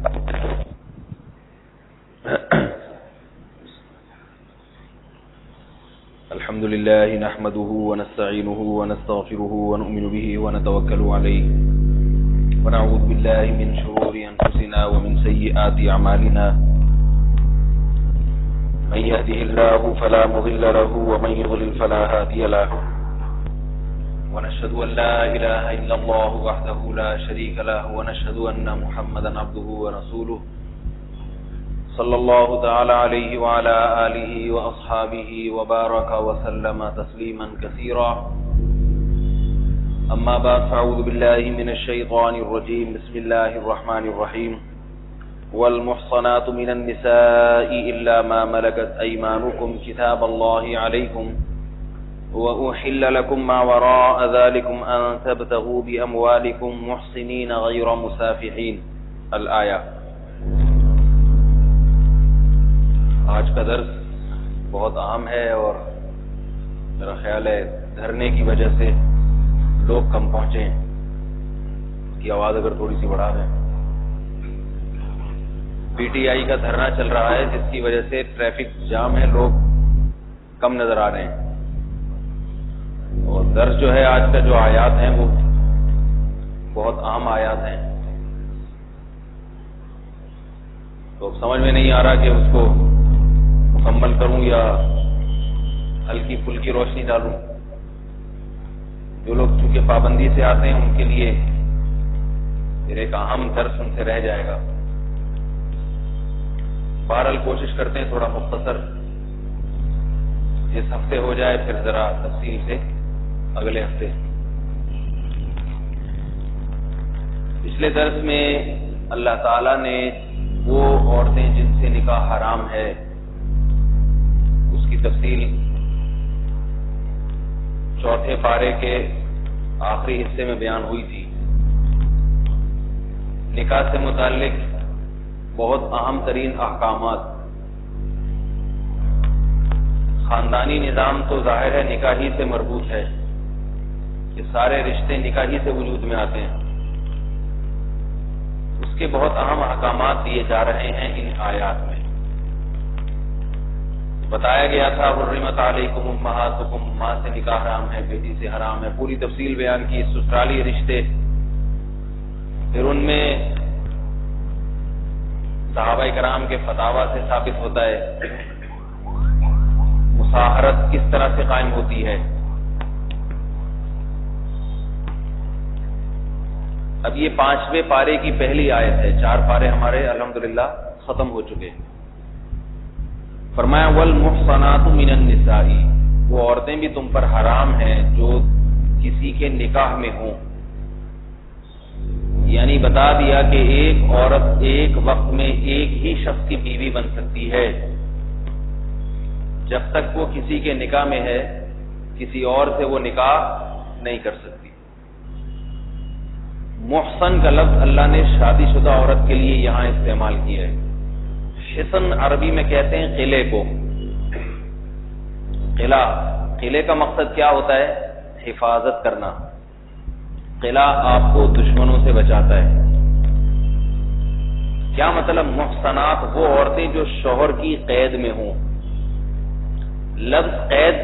الحمد لله نحمده ونستعينه ونستغفره ونؤمن به ونتوكل عليه ونعوذ بالله من شرور أنفسنا ومن سيئات أعمالنا من يهده الله فلا مضل له ومن يضلل فلا هادي له ونشهد أن لا إله إلا الله وحده لا شريك له ونشهد أن محمدا عبده ورسوله صلى الله تعالى عليه وعلى آله وأصحابه وبارك وسلم تسليما كثيرا أما بعد فأعوذ بالله من الشيطان الرجيم بسم الله الرحمن الرحيم والمحصنات من النساء إلا ما ملكت أيمانكم كتاب الله عليكم وأحل لكم ما وراء ذلكم أن تبتغوا بأموالكم محصنين غير مسافحين الآية۔ آج کا درس بہت اہم ہے اور میرا خیال ہے دھرنے کی وجہ سے لوگ کم پہنچے ہیں، اس کی آواز اگر تھوڑی سی بڑھا دیں۔ پی ٹی آئی کا دھرنا چل رہا ہے جس کی وجہ سے ٹریفک جام ہے، لوگ کم نظر آ رہے ہیں، اور درس جو ہے آج کا جو آیات ہیں وہ بہت اہم آیات ہیں، تو سمجھ میں نہیں آ رہا کہ اس کو مکمل کروں یا ہلکی پھلکی روشنی ڈالوں۔ جو لوگ چونکہ پابندی سے آتے ہیں ان کے لیے پھر ایک اہم درس ان سے رہ جائے گا۔ بہرحال کوشش کرتے ہیں تھوڑا مختصر اس ہفتے ہو جائے، پھر ذرا تفصیل سے اگلے ہفتے۔ پچھلے درس میں اللہ تعالیٰ نے وہ عورتیں جن سے نکاح حرام ہے اس کی تفصیل چوتھے پارے کے آخری حصے میں بیان ہوئی تھی۔ نکاح سے متعلق بہت اہم ترین احکامات، خاندانی نظام تو ظاہر ہے نکاح ہی سے مربوط ہے، یہ سارے رشتے نکاح ہی سے وجود میں آتے ہیں، اس کے بہت اہم احکامات دیے جا رہے ہیں ان آیات میں۔ بتایا گیا تھا حرمت علیکم امہاتکم، ماں سے نکاح حرام ہے، بیٹی سے حرام ہے، پوری تفصیل بیان کی۔ سسرالی رشتے، پھر ان میں صحابہ کرام کے فتاوی سے ثابت ہوتا ہے مصاہرت کس طرح سے قائم ہوتی ہے۔ اب یہ 5ویں پارے کی پہلی آیت ہے، 4 پارے ہمارے الحمدللہ ختم ہو چکے ہیں۔ فرمایا والمحصنات من النساء، وہ عورتیں بھی تم پر حرام ہیں جو کسی کے نکاح میں ہوں، یعنی بتا دیا کہ ایک عورت ایک وقت میں ایک ہی شخص کی بیوی بن سکتی ہے جب تک وہ کسی کے نکاح میں ہے، کسی اور سے وہ نکاح نہیں کر سکتی۔ محصن کا لفظ اللہ نے شادی شدہ عورت کے لیے یہاں استعمال کیا ہے۔ حصن عربی میں کہتے ہیں قلعے کو۔ قلعے کا مقصد کیا ہوتا ہے؟ حفاظت کرنا۔ قلعہ آپ کو دشمنوں سے بچاتا ہے۔ کیا مطلب؟ محصنات وہ عورتیں جو شوہر کی قید میں ہوں۔ لفظ قید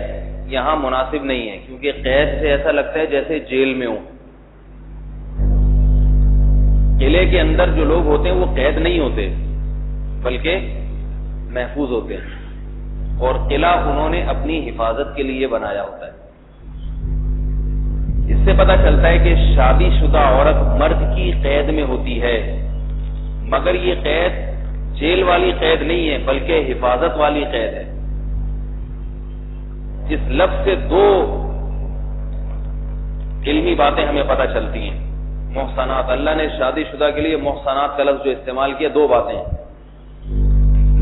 یہاں مناسب نہیں ہے کیونکہ قید سے ایسا لگتا ہے جیسے جیل میں ہوں۔ قلعے کے اندر جو لوگ ہوتے ہیں وہ قید نہیں ہوتے بلکہ محفوظ ہوتے ہیں، اور قلعہ انہوں نے اپنی حفاظت کے لیے بنایا ہوتا ہے۔ اس سے پتہ چلتا ہے کہ شادی شدہ عورت مرد کی قید میں ہوتی ہے، مگر یہ قید جیل والی قید نہیں ہے بلکہ حفاظت والی قید ہے۔ اس لفظ سے 2 علمی باتیں ہمیں پتہ چلتی ہیں۔ محصنات، اللہ نے شادی شدہ کے لیے محصنات کا لفظ جو استعمال کیا، 2 باتیں ہیں۔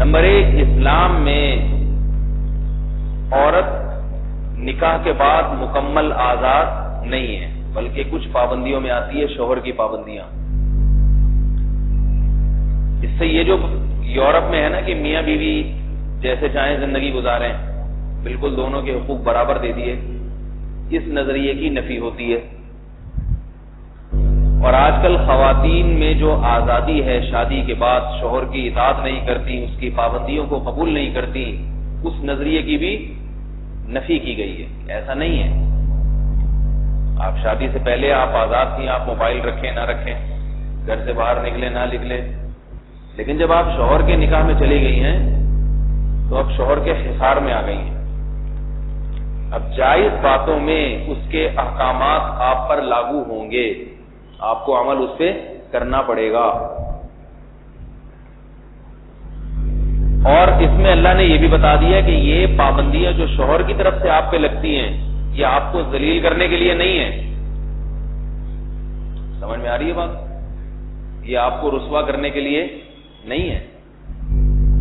نمبر 1، اسلام میں عورت نکاح کے بعد مکمل آزاد نہیں ہے بلکہ کچھ پابندیوں میں آتی ہے، شوہر کی پابندیاں۔ اس سے یہ جو یورپ میں ہے نا کہ میاں بیوی جیسے چاہیں زندگی گزاریں، بالکل دونوں کے حقوق برابر دے دیے، اس نظریے کی نفی ہوتی ہے۔ اور آج کل خواتین میں جو آزادی ہے شادی کے بعد شوہر کی اطاعت نہیں کرتی، اس کی پابندیوں کو قبول نہیں کرتی، اس نظریے کی بھی نفی کی گئی ہے. ایسا نہیں ہے. آپ شادی سے پہلے آپ آزاد تھیں، آپ موبائل رکھیں نہ رکھیں، گھر سے باہر نکلے نہ نکلے، لیکن جب آپ شوہر کے نکاح میں چلی گئی ہیں تو اب شوہر کے حصار میں آ گئی ہیں. اب جائز باتوں میں اس کے احکامات آپ پر لاگو ہوں گے، آپ کو عمل اس پہ کرنا پڑے گا. اور اس میں اللہ نے یہ بھی بتا دیا کہ یہ پابندیاں جو شوہر کی طرف سے آپ پہ لگتی ہیں یہ آپ کو ذلیل کرنے کے لیے نہیں ہے. سمجھ میں آ رہی ہے بات؟ یہ آپ کو رسوا کرنے کے لیے نہیں ہے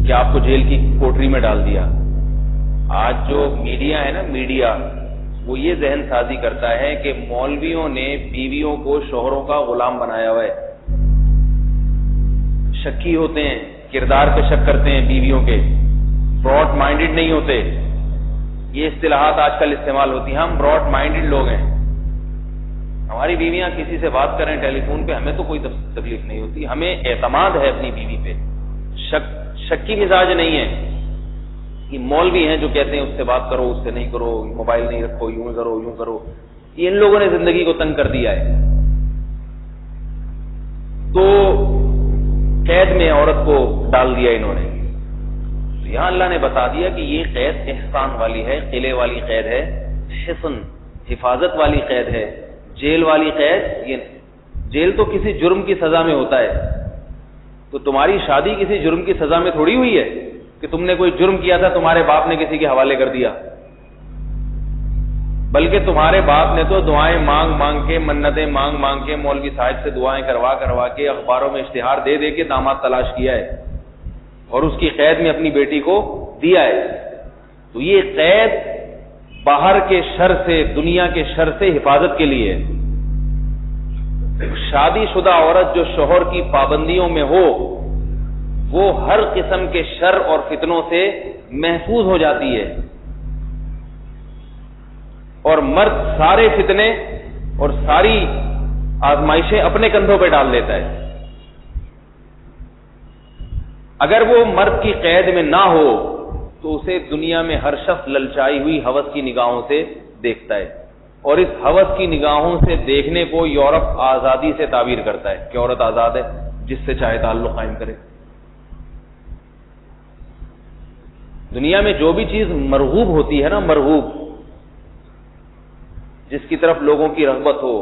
کہ آپ کو جیل کی کوٹری میں ڈال دیا. آج جو میڈیا ہے نا، میڈیا وہ یہ ذہن سازی کرتا ہے کہ مولویوں نے بیویوں کو شوہروں کا غلام بنایا ہوا ہے. شکی ہوتے ہیں، کردار پہ شک کرتے ہیں بیویوں کے، براڈ مائنڈڈ نہیں ہوتے. یہ اصطلاحات آج کل استعمال ہوتی ہیں. ہم براڈ مائنڈڈ لوگ ہیں، ہماری بیویاں کسی سے بات کریں ٹیلی فون پہ ہمیں تو کوئی تکلیف نہیں ہوتی، ہمیں اعتماد ہے اپنی بیوی پہ. شکی مزاج نہیں ہے. یہ مولوی ہیں جو کہتے ہیں اس سے بات کرو، اس سے نہیں کرو، موبائل نہیں رکھو، یوں کرو یوں کرو. یہ ان لوگوں نے زندگی کو تنگ کر دیا ہے. تو قید میں عورت کو ڈال دیا انہوں نے. تو یہاں اللہ نے بتا دیا کہ یہ قید احسان والی ہے، قلعے والی قید ہے، حصن حفاظت والی قید ہے. جیل والی قید، یہ جیل تو کسی جرم کی سزا میں ہوتا ہے. تو تمہاری شادی کسی جرم کی سزا میں تھوڑی ہوئی ہے کہ تم نے کوئی جرم کیا تھا، تمہارے باپ نے کسی کے حوالے کر دیا. بلکہ تمہارے باپ نے تو دعائیں مانگ مانگ کے، منتیں مانگ مانگ کے، مولوی صاحب سے دعائیں کروا کے، اخباروں میں اشتہار دے دے کے داماد تلاش کیا ہے اور اس کی قید میں اپنی بیٹی کو دیا ہے. تو یہ قید باہر کے شر سے، دنیا کے شر سے حفاظت کے لیے. شادی شدہ عورت جو شوہر کی پابندیوں میں ہو وہ ہر قسم کے شر اور فتنوں سے محفوظ ہو جاتی ہے، اور مرد سارے فتنے اور ساری آزمائشیں اپنے کندھوں پہ ڈال لیتا ہے. اگر وہ مرد کی قید میں نہ ہو تو اسے دنیا میں ہر شخص للچائی ہوئی ہوس کی نگاہوں سے دیکھتا ہے، اور اس ہوس کی نگاہوں سے دیکھنے کو یورپ آزادی سے تعبیر کرتا ہے کہ عورت آزاد ہے، جس سے چاہے تعلق قائم کرے. دنیا میں جو بھی چیز مرغوب ہوتی ہے نا، مرغوب، جس کی طرف لوگوں کی رغبت ہو،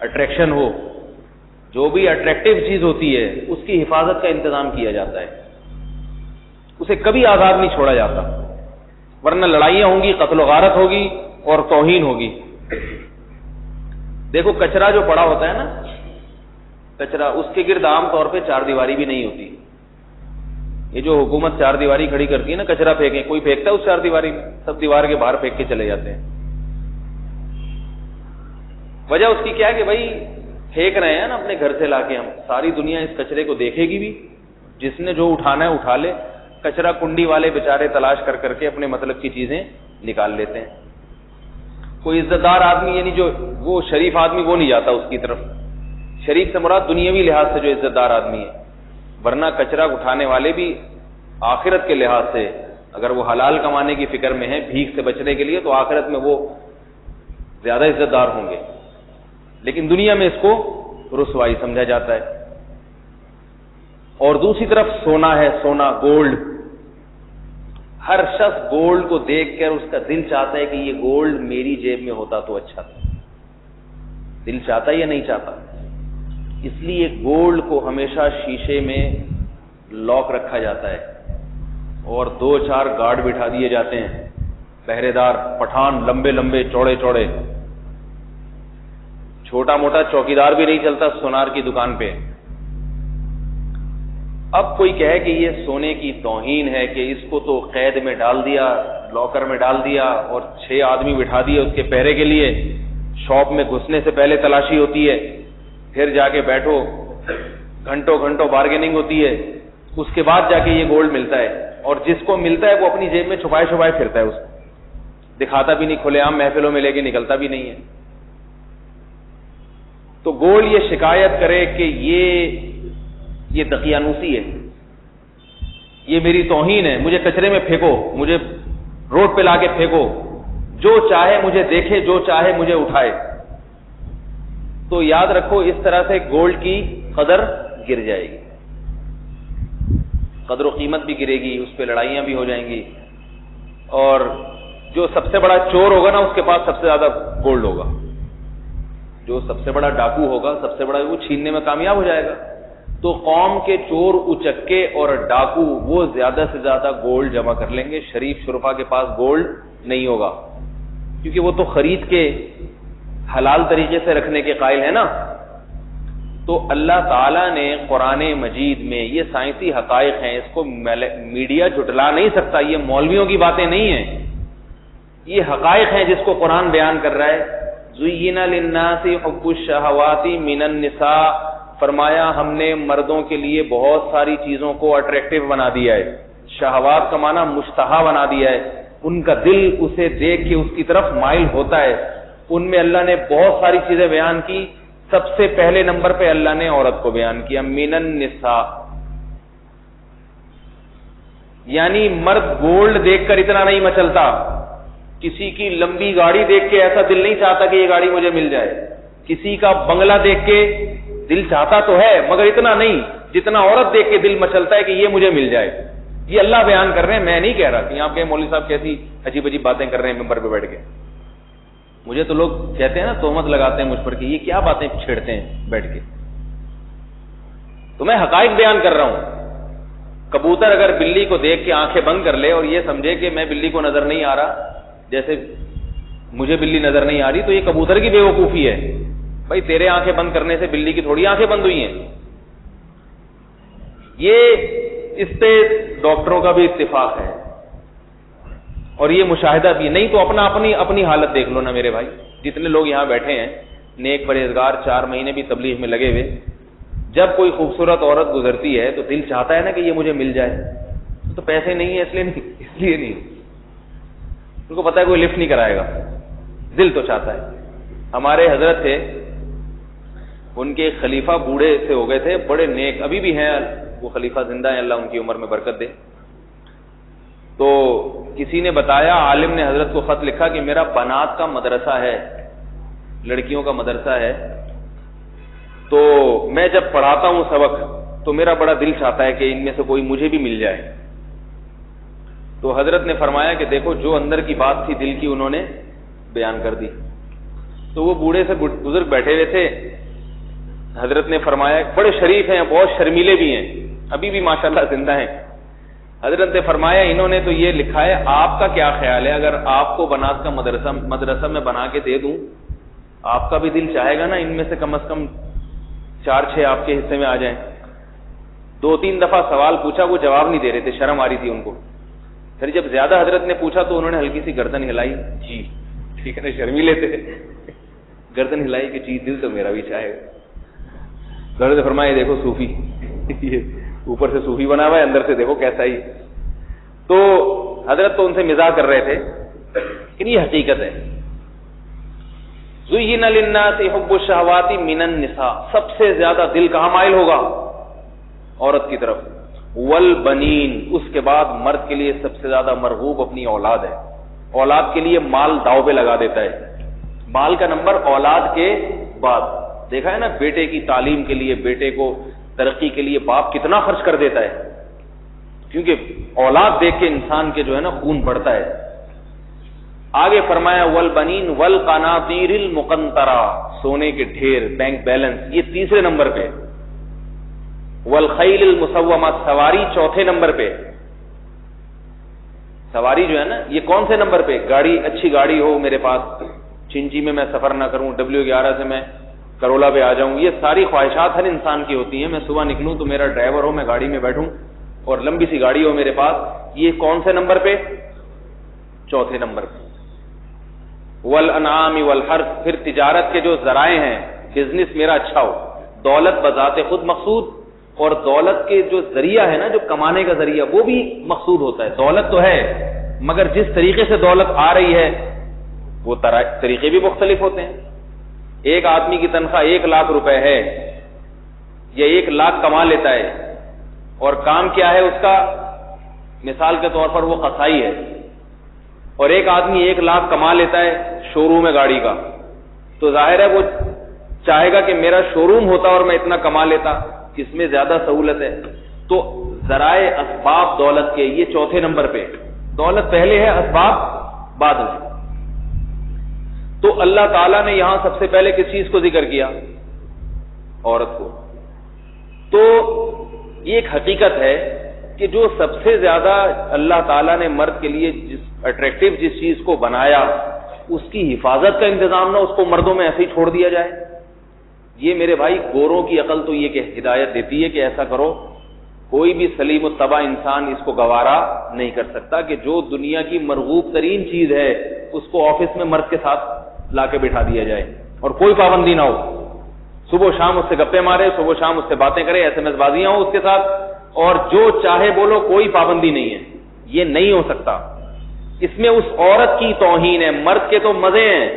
اٹریکشن ہو، جو بھی اٹریکٹیو چیز ہوتی ہے اس کی حفاظت کا انتظام کیا جاتا ہے. اسے کبھی آزاد نہیں چھوڑا جاتا، ورنہ لڑائیاں ہوں گی، قتل و غارت ہوگی اور توہین ہوگی. دیکھو کچرا جو پڑا ہوتا ہے نا، کچرا، اس کے گرد عام طور پہ چار دیواری بھی نہیں ہوتی. یہ جو حکومت چار دیواری کھڑی کرتی ہے نا، کچرا پھینکیں، کوئی پھینکتا ہے اس چار دیواری میں؟ سب دیوار کے باہر پھینک کے چلے جاتے ہیں. وجہ اس کی کیا ہے کہ بھائی پھینک رہے ہیں نا اپنے گھر سے لا کے، ہم ساری دنیا اس کچرے کو دیکھے گی بھی، جس نے جو اٹھانا ہے اٹھا لے. کچرا کنڈی والے بیچارے تلاش کر کر کے اپنے مطلب کی چیزیں نکال لیتے ہیں. کوئی عزت دار آدمی، یعنی جو وہ شریف آدمی، وہ نہیں جاتا اس کی طرف. شریف سے مراد دنیاوی لحاظ سے جو عزت دار آدمی ہے، ورنہ کچرا اٹھانے والے بھی آخرت کے لحاظ سے اگر وہ حلال کمانے کی فکر میں ہیں، بھیک سے بچنے کے لیے، تو آخرت میں وہ زیادہ عزت دار ہوں گے. لیکن دنیا میں اس کو رسوائی سمجھا جاتا ہے. اور دوسری طرف سونا ہے، سونا، گولڈ. ہر شخص گولڈ کو دیکھ کر اس کا دل چاہتا ہے کہ یہ گولڈ میری جیب میں ہوتا تو اچھا تھا. دل چاہتا ہے یا نہیں چاہتا؟ اس لیے گولڈ کو ہمیشہ شیشے میں لاک رکھا جاتا ہے اور 2-4 گارڈ بٹھا دیے جاتے ہیں، پہرے دار، پٹھان، لمبے لمبے، چوڑے چوڑے. چھوٹا موٹا چوکیدار بھی نہیں چلتا سونار کی دکان پہ. اب کوئی کہے کہ یہ سونے کی توہین ہے کہ اس کو تو قید میں ڈال دیا، لاکر میں ڈال دیا اور 6 آدمی بٹھا دیے اس کے پہرے کے لیے. شاپ میں گھسنے سے پہلے تلاشی ہوتی ہے، پھر جا کے بیٹھو، گھنٹوں گھنٹوں بارگیننگ ہوتی ہے، اس کے بعد جا کے یہ گولڈ ملتا ہے. اور جس کو ملتا ہے وہ اپنی جیب میں چھپائے چھپائے پھرتا ہے، اس کو دکھاتا بھی نہیں، کھلے عام محفلوں میں لے کے نکلتا بھی نہیں ہے. تو گولڈ یہ شکایت کرے کہ یہ دقیانوسی ہے، یہ میری توہین ہے، مجھے کچرے میں پھینکو، مجھے روڈ پہ لا کے پھینکو، جو چاہے مجھے دیکھے، جو چاہے مجھے اٹھائے، تو یاد رکھو اس طرح سے گولڈ کی قدر گر جائے گی، قدر و قیمت بھی گرے گی، اس پہ لڑائیاں بھی ہو جائیں گی، اور جو سب سے بڑا چور ہوگا نا اس کے پاس سب سے زیادہ گولڈ ہوگا، جو سب سے بڑا ڈاکو ہوگا سب سے بڑا وہ چھیننے میں کامیاب ہو جائے گا۔ تو قوم کے چور اچکے اور ڈاکو وہ زیادہ سے زیادہ گولڈ جمع کر لیں گے، شریف شرفا کے پاس گولڈ نہیں ہوگا، کیونکہ وہ تو خرید کے حلال طریقے سے رکھنے کے قائل ہے نا۔ تو اللہ تعالیٰ نے قرآن مجید میں یہ سائنسی حقائق ہیں، اس کو میڈیا جھٹلا نہیں سکتا، یہ مولویوں کی باتیں نہیں ہیں، یہ حقائق ہیں جس کو قرآن بیان کر رہا ہے۔ زُيِّنَ لِلنَّاسِ حُبُّ الشَّهَوَاتِ مِنَ النِّسَاءِ، فرمایا ہم نے مردوں کے لیے بہت ساری چیزوں کو اٹریکٹیو بنا دیا ہے، شہوات کا معنی مشتہا بنا دیا ہے، ان کا دل اسے دیکھ کے اس کی طرف مائل ہوتا ہے۔ ان میں اللہ نے بہت ساری چیزیں بیان کی، سب سے پہلے نمبر پہ اللہ نے عورت کو بیان کیا، من النساء، یعنی مرد گولڈ دیکھ کر اتنا نہیں مچلتا، کسی کی لمبی گاڑی دیکھ کے ایسا دل نہیں چاہتا کہ یہ گاڑی مجھے مل جائے، کسی کا بنگلہ دیکھ کے دل چاہتا تو ہے مگر اتنا نہیں جتنا عورت دیکھ کے دل مچلتا ہے کہ یہ مجھے مل جائے۔ یہ اللہ بیان کر رہے ہیں، میں نہیں کہہ رہا کہ یہاں پہ مولوی صاحب کیسی عجیب عجیب باتیں کر رہے ہیں ممبر پہ بیٹھ کے۔ مجھے تو لوگ کہتے ہیں نا، تہمت لگاتے ہیں مجھ پر کہ یہ کیا باتیں چھیڑتے ہیں بیٹھ کے، تو میں حقائق بیان کر رہا ہوں۔ کبوتر اگر بلی کو دیکھ کے آنکھیں بند کر لے اور یہ سمجھے کہ میں بلی کو نظر نہیں آ رہا، جیسے مجھے بلی نظر نہیں آ رہی، تو یہ کبوتر کی بے وقوفی ہے۔ بھائی تیرے آنکھیں بند کرنے سے بلی کی تھوڑی آنکھیں بند ہوئی ہیں۔ یہ اس پہ ڈاکٹروں کا بھی اتفاق ہے اور یہ مشاہدہ بھی، نہیں تو اپنی حالت دیکھ لو نا میرے بھائی، جتنے لوگ یہاں بیٹھے ہیں نیک پرہیزگار، 4 مہینے بھی تبلیغ میں لگے ہوئے، جب کوئی خوبصورت عورت گزرتی ہے تو دل چاہتا ہے نا کہ یہ مجھے مل جائے، تو پیسے نہیں ہے اس لیے نہیں، ان کو پتا ہے کوئی لفٹ نہیں کرائے گا، دل تو چاہتا ہے۔ ہمارے حضرت تھے، ان کے خلیفہ بوڑھے سے ہو گئے تھے، بڑے نیک، ابھی بھی ہیں وہ خلیفہ، زندہ ہیں، اللہ ان کی عمر میں برکت دے۔ تو کسی نے بتایا، عالم نے حضرت کو خط لکھا کہ میرا بنات کا مدرسہ ہے، لڑکیوں کا مدرسہ ہے، تو میں جب پڑھاتا ہوں سبق تو میرا بڑا دل چاہتا ہے کہ ان میں سے کوئی مجھے بھی مل جائے۔ تو حضرت نے فرمایا کہ دیکھو جو اندر کی بات تھی دل کی انہوں نے بیان کر دی۔ تو وہ بوڑھے سے بزرگ بیٹھے ہوئے تھے، حضرت نے فرمایا، بڑے شریف ہیں، بہت شرمیلے بھی ہیں، ابھی بھی ماشاءاللہ زندہ ہیں۔ حضرت نے فرمایا انہوں نے تو یہ لکھا ہے، آپ کا کیا خیال ہے اگر آپ کو بنات کا مدرسہ میں بنا کے دے دوں، آپ کا بھی دل چاہے گا نا ان میں سے کم از کم 4-6 آپ کے حصے میں آ جائیں۔ 2-3 دفعہ سوال پوچھا، وہ جواب نہیں دے رہے تھے، شرم آ رہی تھی ان کو۔ پھر جب زیادہ حضرت نے پوچھا تو انہوں نے ہلکی سی گردن ہلائی، جی ٹھیک ہے نا، شرمیلے تھے، گردن ہلائی کہ جی دل تو میرا بھی چاہے گا۔ حضرت نے فرمایا دیکھو صوفی، اوپر سے صوفی بنا ہوا ہے، اندر سے دیکھو کیسا ہی۔ تو حضرت تو ان سے مزاح کر رہے تھے، لیکن یہ حقیقت ہے۔ زُيِّنَ لِلنَّاسِ حُبُّ الشَّهَوَاتِ مِنَ النِّسَاءِ، سب سے زیادہ دل کہاں مائل ہوگا؟ عورت کی طرف۔ والبنین، اس کے بعد مرد کے لیے سب سے زیادہ مرغوب اپنی اولاد ہے، اولاد کے لیے مال داؤ پہ لگا دیتا ہے، مال کا نمبر اولاد کے بعد۔ دیکھا ہے نا، بیٹے کی تعلیم کے لیے، بیٹے کو ترقی کے لیے باپ کتنا خرچ کر دیتا ہے، کیونکہ اولاد دیکھ کے انسان کے جو ہے نا خون بڑھتا ہے۔ آگے فرمایا والبنین والقناطیر المقنطرہ، سونے کے ڈھیر، بینک بیلنس، یہ 3 نمبر پہ۔ والخیل المسومہ، سواری 4 نمبر پہ۔ سواری جو ہے نا یہ کون سے نمبر پہ؟ گاڑی، اچھی گاڑی ہو میرے پاس، چنچی میں سفر نہ کروں، W11 سے میں کرولا پہ آ جاؤں، یہ ساری خواہشات ہر انسان کی ہوتی ہیں۔ میں صبح نکلوں تو میرا ڈرائیور ہو، میں گاڑی میں بیٹھوں اور لمبی سی گاڑی ہو میرے پاس، یہ کون سے نمبر پہ؟ 4 نمبر پہ۔ والانعام والحرث، پھر تجارت کے جو ذرائع ہیں، بزنس میرا اچھا ہو، دولت بذات خود مقصود، اور دولت کے جو ذریعہ ہے نا، جو کمانے کا ذریعہ، وہ بھی مقصود ہوتا ہے۔ دولت تو ہے مگر جس طریقے سے دولت آ رہی ہے وہ طریقے بھی مختلف ہوتے ہیں۔ ایک آدمی کی تنخواہ 1 لاکھ روپے ہے یا 1 لاکھ کما لیتا ہے اور کام کیا ہے اس کا، مثال کے طور پر وہ قصائی ہے، اور ایک آدمی 1 لاکھ کما لیتا ہے شو روم ہے گاڑی کا، تو ظاہر ہے وہ چاہے گا کہ میرا شو روم ہوتا اور میں اتنا کما لیتا، اس میں زیادہ سہولت ہے۔ تو ذرائع اسباب دولت کے یہ چوتھے نمبر پہ، دولت پہلے ہے، اسباب بعد میں۔ تو اللہ تعالیٰ نے یہاں سب سے پہلے کس چیز کو ذکر کیا؟ عورت کو۔ تو یہ ایک حقیقت ہے کہ جو سب سے زیادہ اللہ تعالیٰ نے مرد کے لیے اٹریکٹیو جس چیز کو بنایا، اس کی حفاظت کا انتظام نہ اس کو مردوں میں ایسے ہی چھوڑ دیا جائے۔ یہ میرے بھائی گوروں کی عقل تو یہ کہ ہدایت دیتی ہے کہ ایسا کرو، کوئی بھی سلیم الطبع انسان اس کو گوارا نہیں کر سکتا کہ جو دنیا کی مرغوب ترین چیز ہے اس کو آفس میں مرد کے ساتھ لا کے بٹھا دیا جائے اور کوئی پابندی نہ ہو، صبح شام اس سے گپے مارے، صبح شام اس سے باتیں کرے، SMS بازیاں ہوں اس کے ساتھ، اور جو چاہے بولو، کوئی پابندی نہیں ہے۔ یہ نہیں ہو سکتا، اس میں اس عورت کی توہین ہے۔ مرد کے تو مزے ہیں،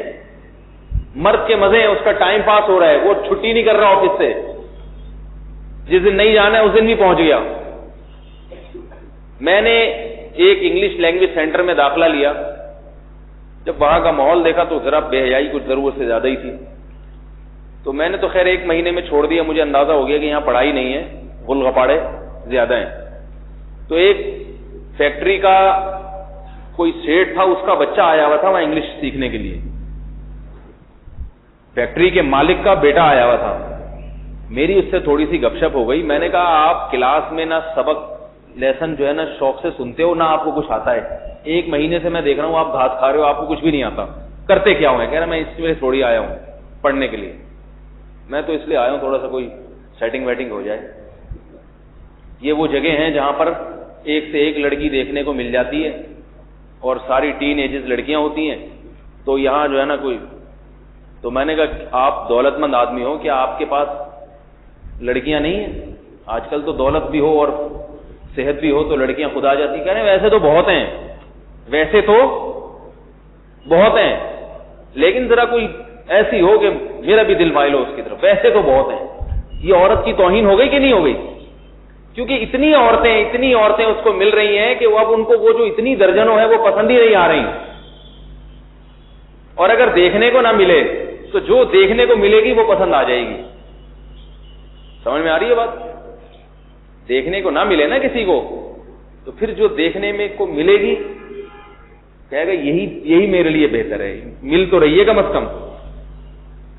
مرد کے مزے ہیں، اس کا ٹائم پاس ہو رہا ہے، وہ چھٹی نہیں کر رہا آفس سے، جس دن نہیں جانا ہے اس دن بھی پہنچ گیا۔ میں نے ایک انگلش لینگویج سینٹر میں داخلہ لیا، جب وہاں کا ماحول دیکھا تو ذرا بے حیائی کچھ ضرورت سے زیادہ ہی تھی، تو میں نے تو خیر 1 مہینے میں چھوڑ دیا، مجھے اندازہ ہو گیا کہ یہاں پڑھائی نہیں ہے، غل غپاڑے زیادہ ہیں۔ تو ایک فیکٹری کا کوئی سیٹ تھا، اس کا بچہ آیا ہوا تھا وہاں انگلش سیکھنے کے لیے، فیکٹری کے مالک کا بیٹا آیا ہوا تھا۔ میری اس سے تھوڑی سی گپ شپ ہو گئی، میں نے کہا آپ کلاس میں نہ سبق لیسن جو ہے نا شوق سے سنتے ہو، نہ آپ کو کچھ آتا ہے، 1 مہینے سے میں دیکھ رہا ہوں آپ گھاس کھا رہے ہو، آپ کو کچھ بھی نہیں آتا، کرتے کیا ہوں؟ کہہ رہا میں اس لیے تھوڑی آیا ہوں پڑھنے کے لیے، میں تو اس لیے آیا ہوں تھوڑا سا کوئی سیٹنگ ویٹنگ ہو جائے۔ یہ وہ جگہ ہیں جہاں پر ایک سے ایک لڑکی دیکھنے کو مل جاتی ہے اور ساری ٹین ایجز لڑکیاں ہوتی ہیں، تو یہاں جو ہے نا کوئی، تو میں نے کہا آپ دولت مند آدمی ہو، کیا آپ کے پاس لڑکیاں نہیں ہیں؟ آج کل تو دولت بھی ہو اور صحت بھی ہو تو لڑکیاں خود آ جاتی۔ کہہ رہے ہیں ویسے تو بہت ہیں، ویسے تو بہت ہیں، لیکن ذرا کوئی ایسی ہو کہ میرا بھی دل مائل ہو اس کی طرف، ویسے تو بہت ہیں۔ یہ عورت کی توہین ہو گئی کہ نہیں ہو گئی؟ کیونکہ اتنی عورتیں اس کو مل رہی ہیں کہ وہ اب ان کو وہ جو اتنی درجنوں ہے وہ پسند ہی نہیں آ رہی، اور اگر دیکھنے کو نہ ملے تو جو دیکھنے کو ملے گی وہ پسند آ جائے گی۔ سمجھ میں آ رہی ہے بات؟ دیکھنے کو نہ ملے نا کسی کو تو پھر جو دیکھنے میں کو ملے گی کہے گا یہی میرے لیے بہتر ہے، مل تو رہی ہے کم از کم۔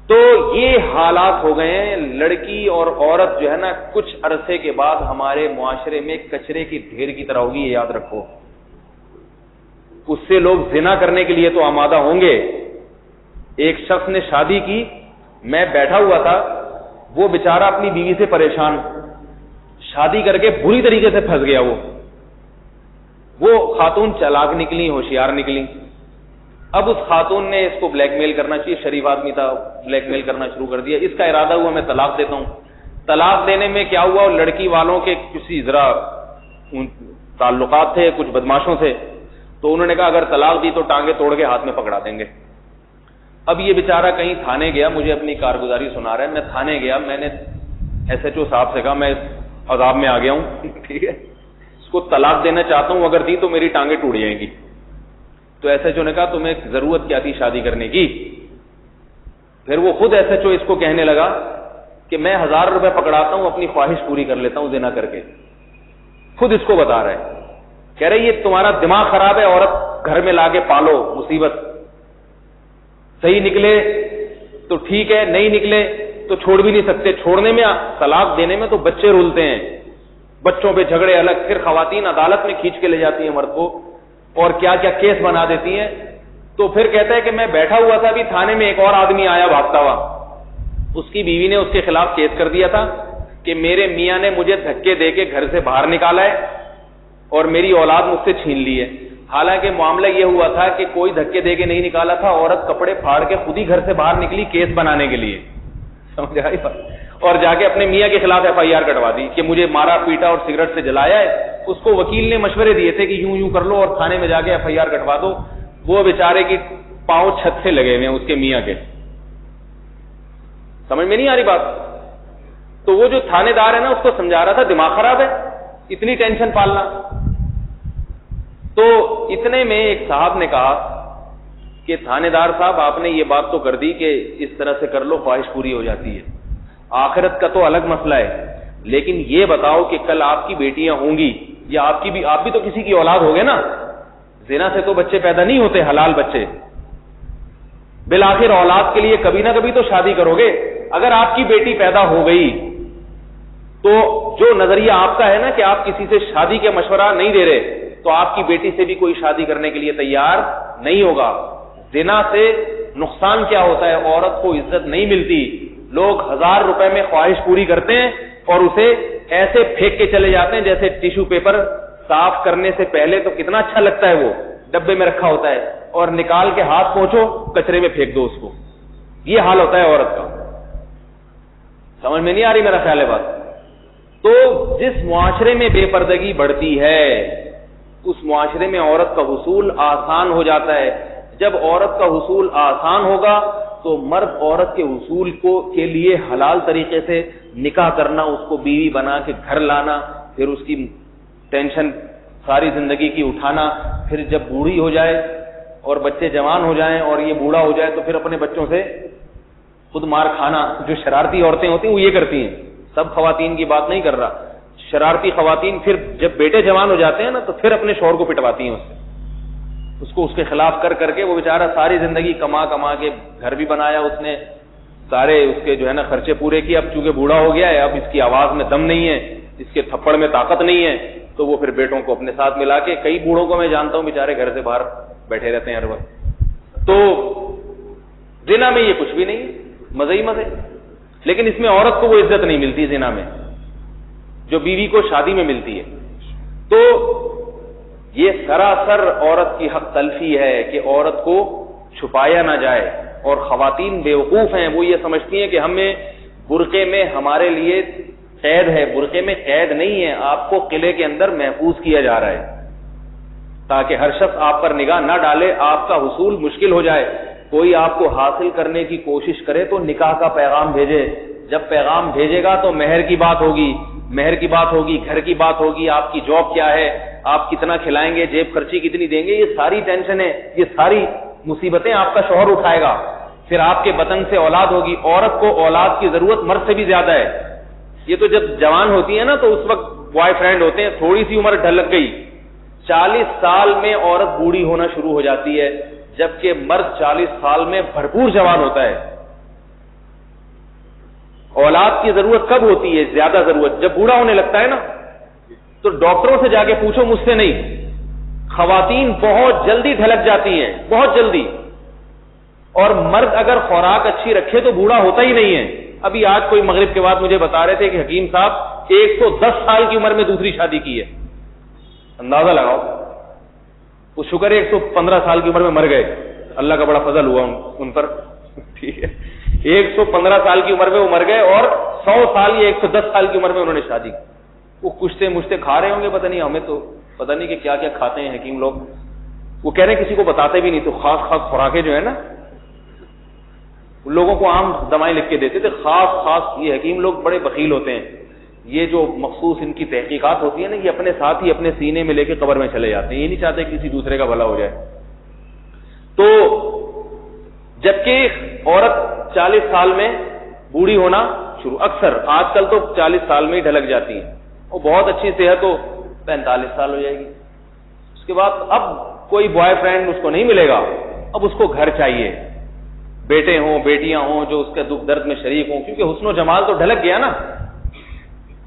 تو یہ حالات ہو گئے ہیں، لڑکی اور عورت جو ہے نا کچھ عرصے کے بعد ہمارے معاشرے میں کچرے کی ڈھیر کی طرح ہوگی، یہ یاد رکھو۔ اس سے لوگ زنا کرنے کے لیے تو آمادہ ہوں گے۔ ایک شخص نے شادی کی، میں بیٹھا ہوا تھا، وہ بیچارہ اپنی بیوی سے پریشان، شادی کر کے بری طریقے سے پھنس گیا۔ وہ خاتون چالاک نکلی، ہوشیار نکلی۔ اب اس خاتون نے اس کو بلیک میل کرنا چاہیے، شریف آدمی تھا، بلیک میل کرنا شروع کر دیا۔ اس کا ارادہ ہوا میں طلاق دیتا ہوں۔ طلاق دینے میں کیا ہوا، لڑکی والوں کے کسی ذرا تعلقات تھے کچھ بدماشوں سے، تو انہوں نے کہا اگر طلاق دی تو ٹانگیں توڑ کے ہاتھ میں پکڑا دیں گے۔ اب یہ بیچارہ کہیں تھانے گیا، مجھے اپنی کارگزاری سنا رہا ہے، میں تھانے گیا، میں نے SHO صاحب سے کہا میں عذاب میں آ گیا ہوں، ٹھیک ہے، اس کو طلاق دینا چاہتا ہوں، اگر دی تو میری ٹانگیں ٹوٹ جائیں گی۔ تو SHO نے کہا تمہیں ضرورت کیا تھی شادی کرنے کی؟ پھر وہ خود SHO اس کو کہنے لگا کہ میں 1000 روپے پکڑاتا ہوں، اپنی خواہش پوری کر لیتا ہوں زنا کر کے۔ خود اس کو بتا رہا ہے، کہہ رہے یہ تمہارا دماغ خراب ہے، عورت گھر میں لا کے پالو، مصیبت، صحیح نکلے تو ٹھیک ہے، نہیں نکلے تو چھوڑ بھی نہیں سکتے۔ چھوڑنے میں، طلاق دینے میں تو بچے رولتے ہیں، بچوں پہ جھگڑے الگ، پھر خواتین عدالت میں کھینچ کے لے جاتی ہیں مرد کو اور کیا کیا کیس بنا دیتی ہیں۔ تو پھر کہتا ہے کہ میں بیٹھا ہوا تھا، ابھی تھانے میں ایک اور آدمی آیا بھاگتا ہوا، اس کی بیوی نے اس کے خلاف کیس کر دیا تھا کہ میرے میاں نے مجھے دھکے دے کے گھر سے باہر نکالا ہے اور میری اولاد مجھ سے چھین لی ہے۔ حالانکہ معاملہ یہ ہوا تھا کہ کوئی دھکے دے کے نہیں نکالا تھا، عورت کپڑے پھاڑ کے خود ہی گھر سے باہر نکلی کیس بنانے کے لیے، سمجھ آئی بات؟ اور جا کے اپنے میاں کے خلاف FIR کٹوا دی کہ مجھے مارا پیٹا اور سگریٹ سے جلایا ہے۔ اس کو وکیل نے مشورے دیے تھے کہ یوں کر لو اور تھانے میں جا کے FIR کٹوا دو۔ وہ بیچارے کی پاؤں چھت سے لگے ہوئے ہیں اس کے میاں کے۔ سمجھ میں نہیں آ رہی بات؟ تو وہ جو تھانے دار ہے نا، اس کو سمجھا رہا تھا دماغ خراب ہے اتنی ٹینشن پالنا. تو اتنے میں ایک صاحب نے کہا کہ تھانے دار صاحب آپ نے یہ بات تو کر دی کہ اس طرح سے کر لو خواہش پوری ہو جاتی ہے، آخرت کا تو الگ مسئلہ ہے، لیکن یہ بتاؤ کہ کل آپ کی بیٹیاں ہوں گی یا آپ بھی تو کسی کی اولاد ہوگے نا، زنا سے تو بچے پیدا نہیں ہوتے، حلال بچے، بالآخر اولاد کے لیے کبھی نہ کبھی تو شادی کرو گے. اگر آپ کی بیٹی پیدا ہو گئی تو جو نظریہ آپ کا ہے نا کہ آپ کسی سے شادی کے مشورہ نہیں دے رہے، تو آپ کی بیٹی سے بھی کوئی شادی کرنے کے لیے تیار نہیں ہوگا. زنا سے نقصان کیا ہوتا ہے؟ عورت کو عزت نہیں ملتی. لوگ 1000 روپے میں خواہش پوری کرتے ہیں اور اسے ایسے پھینک کے چلے جاتے ہیں جیسے ٹیشو پیپر صاف کرنے سے پہلے تو کتنا اچھا لگتا ہے، وہ ڈبے میں رکھا ہوتا ہے، اور نکال کے ہاتھ پہنچو کچرے میں پھینک دو اس کو. یہ حال ہوتا ہے عورت کا. سمجھ میں نہیں آ رہی میرا خیال ہے بات؟ تو جس معاشرے میں بے پردگی بڑھتی ہے اس معاشرے میں عورت کا حصول آسان ہو جاتا ہے. جب عورت کا حصول آسان ہوگا تو مرد عورت کے حصول کے لیے حلال طریقے سے نکاح کرنا، اس کو بیوی بنا کے گھر لانا، پھر اس کی ٹینشن ساری زندگی کی اٹھانا، پھر جب بوڑھی ہو جائے اور بچے جوان ہو جائیں اور یہ بوڑھا ہو جائے تو پھر اپنے بچوں سے خود مار کھانا. جو شرارتی عورتیں ہوتی ہیں وہ یہ کرتی ہیں، سب خواتین کی بات نہیں کر رہا. شرارتی خواتین پھر جب بیٹے جوان ہو جاتے ہیں نا تو پھر اپنے شوہر کو پٹواتی ہیں اس کو اس کے خلاف کر کر کے. وہ بیچارہ ساری زندگی کما کے گھر بھی بنایا اس نے، سارے اس کے جو ہے نا خرچے پورے کیے. اب چونکہ بوڑھا ہو گیا ہے، اب اس کی آواز میں دم نہیں ہے، اس کے تھپڑ میں طاقت نہیں ہے، تو وہ پھر بیٹوں کو اپنے ساتھ ملا کے، کئی بوڑھوں کو میں جانتا ہوں بیچارے گھر سے باہر بیٹھے رہتے ہیں ہر وقت. تو زنا میں یہ کچھ بھی نہیں، مزے ہی مزے. لیکن اس میں عورت کو وہ عزت نہیں ملتی زنا میں جو بیوی کو شادی میں ملتی ہے. تو یہ سراسر عورت کی حق تلفی ہے کہ عورت کو چھپایا نہ جائے. اور خواتین بیوقوف ہیں، وہ یہ سمجھتی ہیں کہ ہمیں برقعے میں ہمارے لیے قید ہے. برقعے میں قید نہیں ہے، آپ کو قلعے کے اندر محفوظ کیا جا رہا ہے تاکہ ہر شخص آپ پر نگاہ نہ ڈالے، آپ کا حصول مشکل ہو جائے. کوئی آپ کو حاصل کرنے کی کوشش کرے تو نکاح کا پیغام بھیجے. جب پیغام بھیجے گا تو مہر کی بات ہوگی، مہر کی بات ہوگی، گھر کی بات ہوگی، آپ کی جاب کیا ہے، آپ کتنا کھلائیں گے، جیب خرچی کتنی دیں گے. یہ ساری ٹینشن ہے، یہ ساری مصیبتیں آپ کا شوہر اٹھائے گا. پھر آپ کے بطن سے اولاد ہوگی. عورت کو اولاد کی ضرورت مرد سے بھی زیادہ ہے. یہ تو جب جوان ہوتی ہے نا تو اس وقت بوائے فرینڈ ہوتے ہیں، تھوڑی سی عمر ڈھلک گئی، 40 سال میں عورت بوڑھی ہونا شروع ہو جاتی ہے، جبکہ مرد 40 سال میں بھرپور جوان ہوتا ہے. اولاد کی ضرورت کب ہوتی ہے زیادہ ضرورت؟ جب بوڑھا ہونے لگتا ہے نا. تو ڈاکٹروں سے جا کے پوچھو، مجھ سے نہیں. خواتین بہت جلدی ڈھلک جاتی ہیں، بہت جلدی. اور مرد اگر خوراک اچھی رکھے تو بوڑھا ہوتا ہی نہیں ہے. ابھی آج کوئی مغرب کے بعد مجھے بتا رہے تھے کہ حکیم صاحب 110 سال کی عمر میں دوسری شادی کی ہے. اندازہ لگاؤ. وہ شکر ہے 115 سال کی عمر میں مر گئے، اللہ کا بڑا فضل ہوا ان پر. ٹھیک ہے، 115 سال کی عمر میں وہ مر گئے اور 100 سال یا 110 سال کی عمر میں انہوں نے شادی کی. وہ کشتے مشتے کھا رہے ہوں گے، پتہ نہیں، ہمیں تو پتہ نہیں کہ کیا کیا کھاتے ہیں حکیم لوگ. وہ کہہ رہے ہیں کسی کو بتاتے بھی نہیں، تو خاص خاص خوراکیں جو ہے نا لوگوں کو عام دوائیں لکھ کے دیتے تھے، خاص. یہ حکیم لوگ بڑے بخیل ہوتے ہیں. یہ جو مخصوص ان کی تحقیقات ہوتی ہے نا، یہ اپنے ساتھ ہی اپنے سینے میں لے کے قبر میں چلے جاتے ہیں. یہ نہیں چاہتے کسی دوسرے کا بھلا ہو جائے. تو جبکہ عورت 40 سال میں بوڑھی ہونا شروع، اکثر آج کل تو 40 سال میں ہی ڈھلک جاتی ہیں، اور بہت اچھی صحت ہو 45 سال ہو جائے گی. اس کے بعد اب کوئی بوائے فرینڈ اس کو نہیں ملے گا، اب اس کو گھر چاہیے، بیٹے ہوں بیٹیاں ہوں جو اس کے دکھ درد میں شریک ہوں، کیونکہ حسن و جمال تو ڈھلک گیا نا.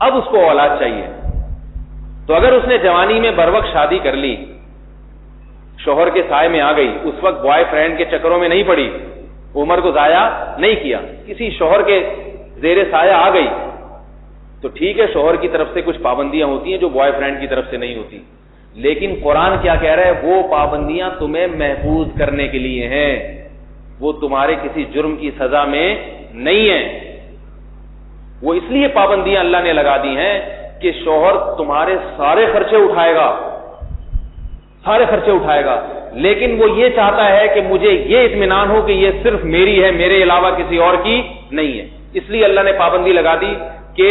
اب اس کو اولاد چاہیے. تو اگر اس نے جوانی میں بروقت شادی کر لی، شوہر کے سائے میں آ گئی، اس وقت بوائے فرینڈ کے چکروں میں نہیں پڑی، عمر کو ضائع نہیں کیا، کسی شوہر کے زیر سایہ آ گئی، تو ٹھیک ہے، شوہر کی طرف سے کچھ پابندیاں ہوتی ہیں جو بوائے فرینڈ کی طرف سے نہیں ہوتی. لیکن قرآن کیا کہہ رہا ہے؟ وہ پابندیاں تمہیں محفوظ کرنے کے لیے ہیں، وہ تمہارے کسی جرم کی سزا میں نہیں ہیں. وہ اس لیے پابندیاں اللہ نے لگا دی ہیں کہ شوہر تمہارے سارے خرچے اٹھائے گا، سارے خرچے اٹھائے گا، لیکن وہ یہ چاہتا ہے کہ مجھے یہ اطمینان ہو کہ یہ صرف میری ہے، میرے علاوہ کسی اور کی نہیں ہے. اس لیے اللہ نے پابندی لگا دی کہ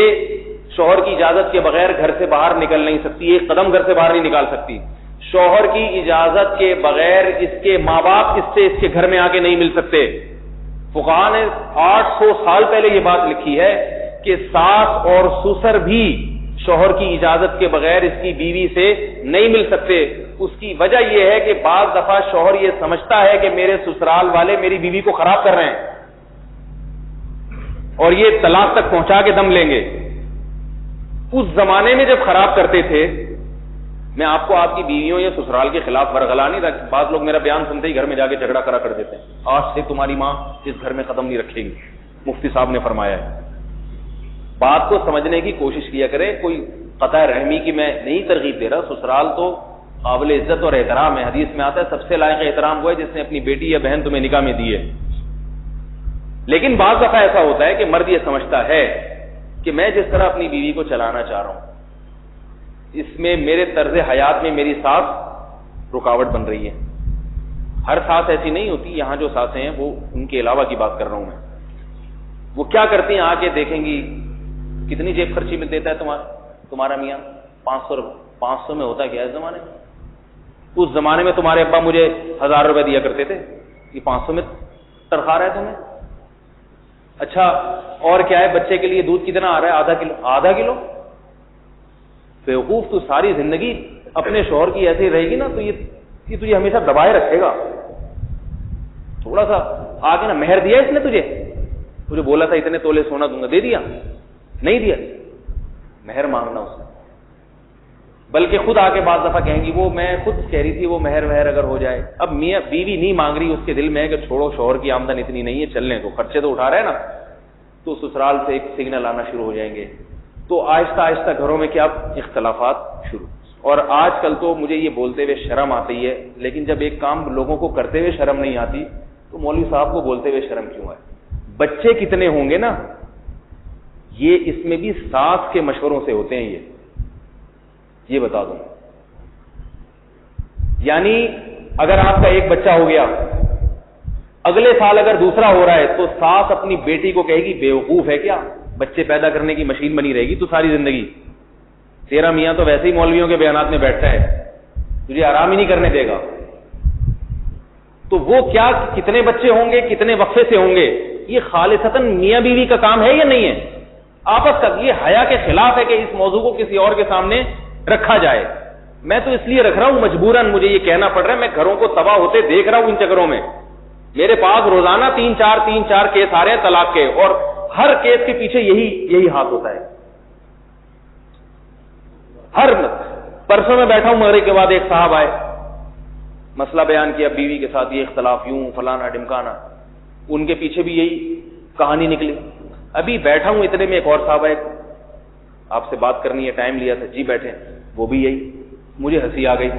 شوہر کی اجازت کے بغیر گھر سے باہر نکل نہیں سکتی، ایک قدم گھر سے باہر نہیں نکال سکتی. شوہر کی اجازت کے بغیر اس کے ماں باپ اس کے گھر میں آ کے نہیں مل سکتے. فقہاء نے 800 سال پہلے یہ بات لکھی ہے کہ ساس اور سسر بھی شوہر کی اجازت کے بغیر اس کی بیوی سے نہیں مل سکتے. اس کی وجہ یہ ہے کہ بعض دفعہ شوہر یہ سمجھتا ہے کہ میرے سسرال والے میری بیوی کو خراب کر رہے ہیں اور یہ طلاق تک پہنچا کے دم لیں گے. اس زمانے میں جب خراب کرتے تھے، میں آپ کو آپ کی بیویوں یا سسرال کے خلاف ورغلا نہیں رکھ، بعض لوگ میرا بیان سنتے ہی گھر میں جا کے جھگڑا کرا کر دیتے ہیں، آج سے تمہاری ماں اس گھر میں قدم نہیں رکھے گی. مفتی صاحب نے فرمایا ہے. بات کو سمجھنے کی کوشش کیا کرے. کوئی قطع رحمی کی میں نہیں ترغیب دے رہا، سسرال تو قابل عزت اور احترام ہے. حدیث میں آتا ہے سب سے لائق احترام وہ ہے جس نے اپنی بیٹی یا بہن تمہیں نکاح میں دی ہے. لیکن بعض دفعہ ایسا ہوتا ہے کہ مرد یہ سمجھتا ہے کہ میں جس طرح اپنی بیوی کو چلانا چاہ رہا ہوں، اس میں میرے طرز حیات میں میری ساس رکاوٹ بن رہی ہے. ہر ساس ایسی نہیں ہوتی، یہاں جو ساسیں ہیں وہ ان کے علاوہ کی بات کر رہا ہوں میں. وہ کیا کرتی ہیں، آ کے دیکھیں گی کتنی جیب خرچی میں دیتا ہے تمہارا میاں، 500 میں ہوتا کیا ہے اس زمانے میں. اس زمانے میں تمہارے ابا مجھے 1000 روپے دیا کرتے تھے، یہ 500 میں تنخواہ رہا ہے تمہیں. اچھا اور کیا ہے، بچے کے لیے دودھ کتنا آ رہا ہے، آدھا کلو. بیوقوف، تو ساری زندگی اپنے شوہر کی ایسے ہی رہے گی نا تو یہ تجھے ہمیشہ دبائے رکھے گا. تھوڑا سا آگے نا، مہر دیا اس نے تجھے بولا تھا اتنے تولے سونا دوں گا، دے دیا؟ نہیں دیا. مہر مانگنا اس نے. بلکہ خود آ کے بعض دفعہ کہیں گی وہ میں خود کہہ رہی تھی وہ مہر اگر ہو جائے. اب میاں بیوی نہیں مانگ رہی، اس کے دل میں ہے کہ چھوڑو شوہر کی آمدن اتنی نہیں ہے، چل لیں، تو خرچے تو اٹھا رہے ہیں نا. تو سسرال سے ایک سگنل آنا شروع ہو جائیں گے. تو آہستہ آہستہ گھروں میں کیا اختلافات شروع. اور آج کل تو مجھے یہ بولتے ہوئے شرم آتی ہے، لیکن جب ایک کام لوگوں کو کرتے ہوئے شرم نہیں آتی تو مولوی صاحب کو بولتے ہوئے شرم کیوں ہے؟ بچے کتنے ہوں گے نا، یہ اس میں بھی ساس کے مشوروں سے ہوتے ہیں. یہ بتا دوں، یعنی اگر آپ کا ایک بچہ ہو گیا، اگلے سال اگر دوسرا ہو رہا ہے تو ساس اپنی بیٹی کو کہے گی بیوقوف ہے کیا، بچے پیدا کرنے کی مشین بنی رہے گی تو ساری زندگی. تیرا میاں تو ویسے ہی مولویوں کے بیانات میں بیٹھتا ہے، تجھے آرام ہی نہیں کرنے دے گا. تو وہ کیا کتنے بچے ہوں گے، کتنے وقفے سے ہوں گے، یہ خالصتاً میاں بیوی کا کام ہے یا نہیں ہے؟ آپس کا. یہ حیا کے خلاف ہے کہ اس موضوع کو کسی اور کے سامنے رکھا جائے. میں تو اس لیے رکھ رہا ہوں مجبوراً، مجھے یہ کہنا پڑ رہا ہے، میں گھروں کو تباہ ہوتے دیکھ رہا ہوں ان چکروں میں. میرے پاس روزانہ 3-4 کیس آ رہے ہیں طلاق کے، اور ہر کیس کے پیچھے یہی ہاتھ ہوتا ہے. پرسوں میں بیٹھا ہوں مغرب کے بعد ایک صاحب آئے، مسئلہ بیان کیا، بیوی کے ساتھ یہ اختلاف، یوں فلانا ڈمکانا. ان کے پیچھے بھی یہی کہانی نکلی. ابھی بیٹھا ہوں اتنے میں ایک اور صاحب آئے، آپ سے بات کرنی ہے، ٹائم لیا تھا، جی بیٹھے. وہ بھی یہی. مجھے ہنسی آ گئی،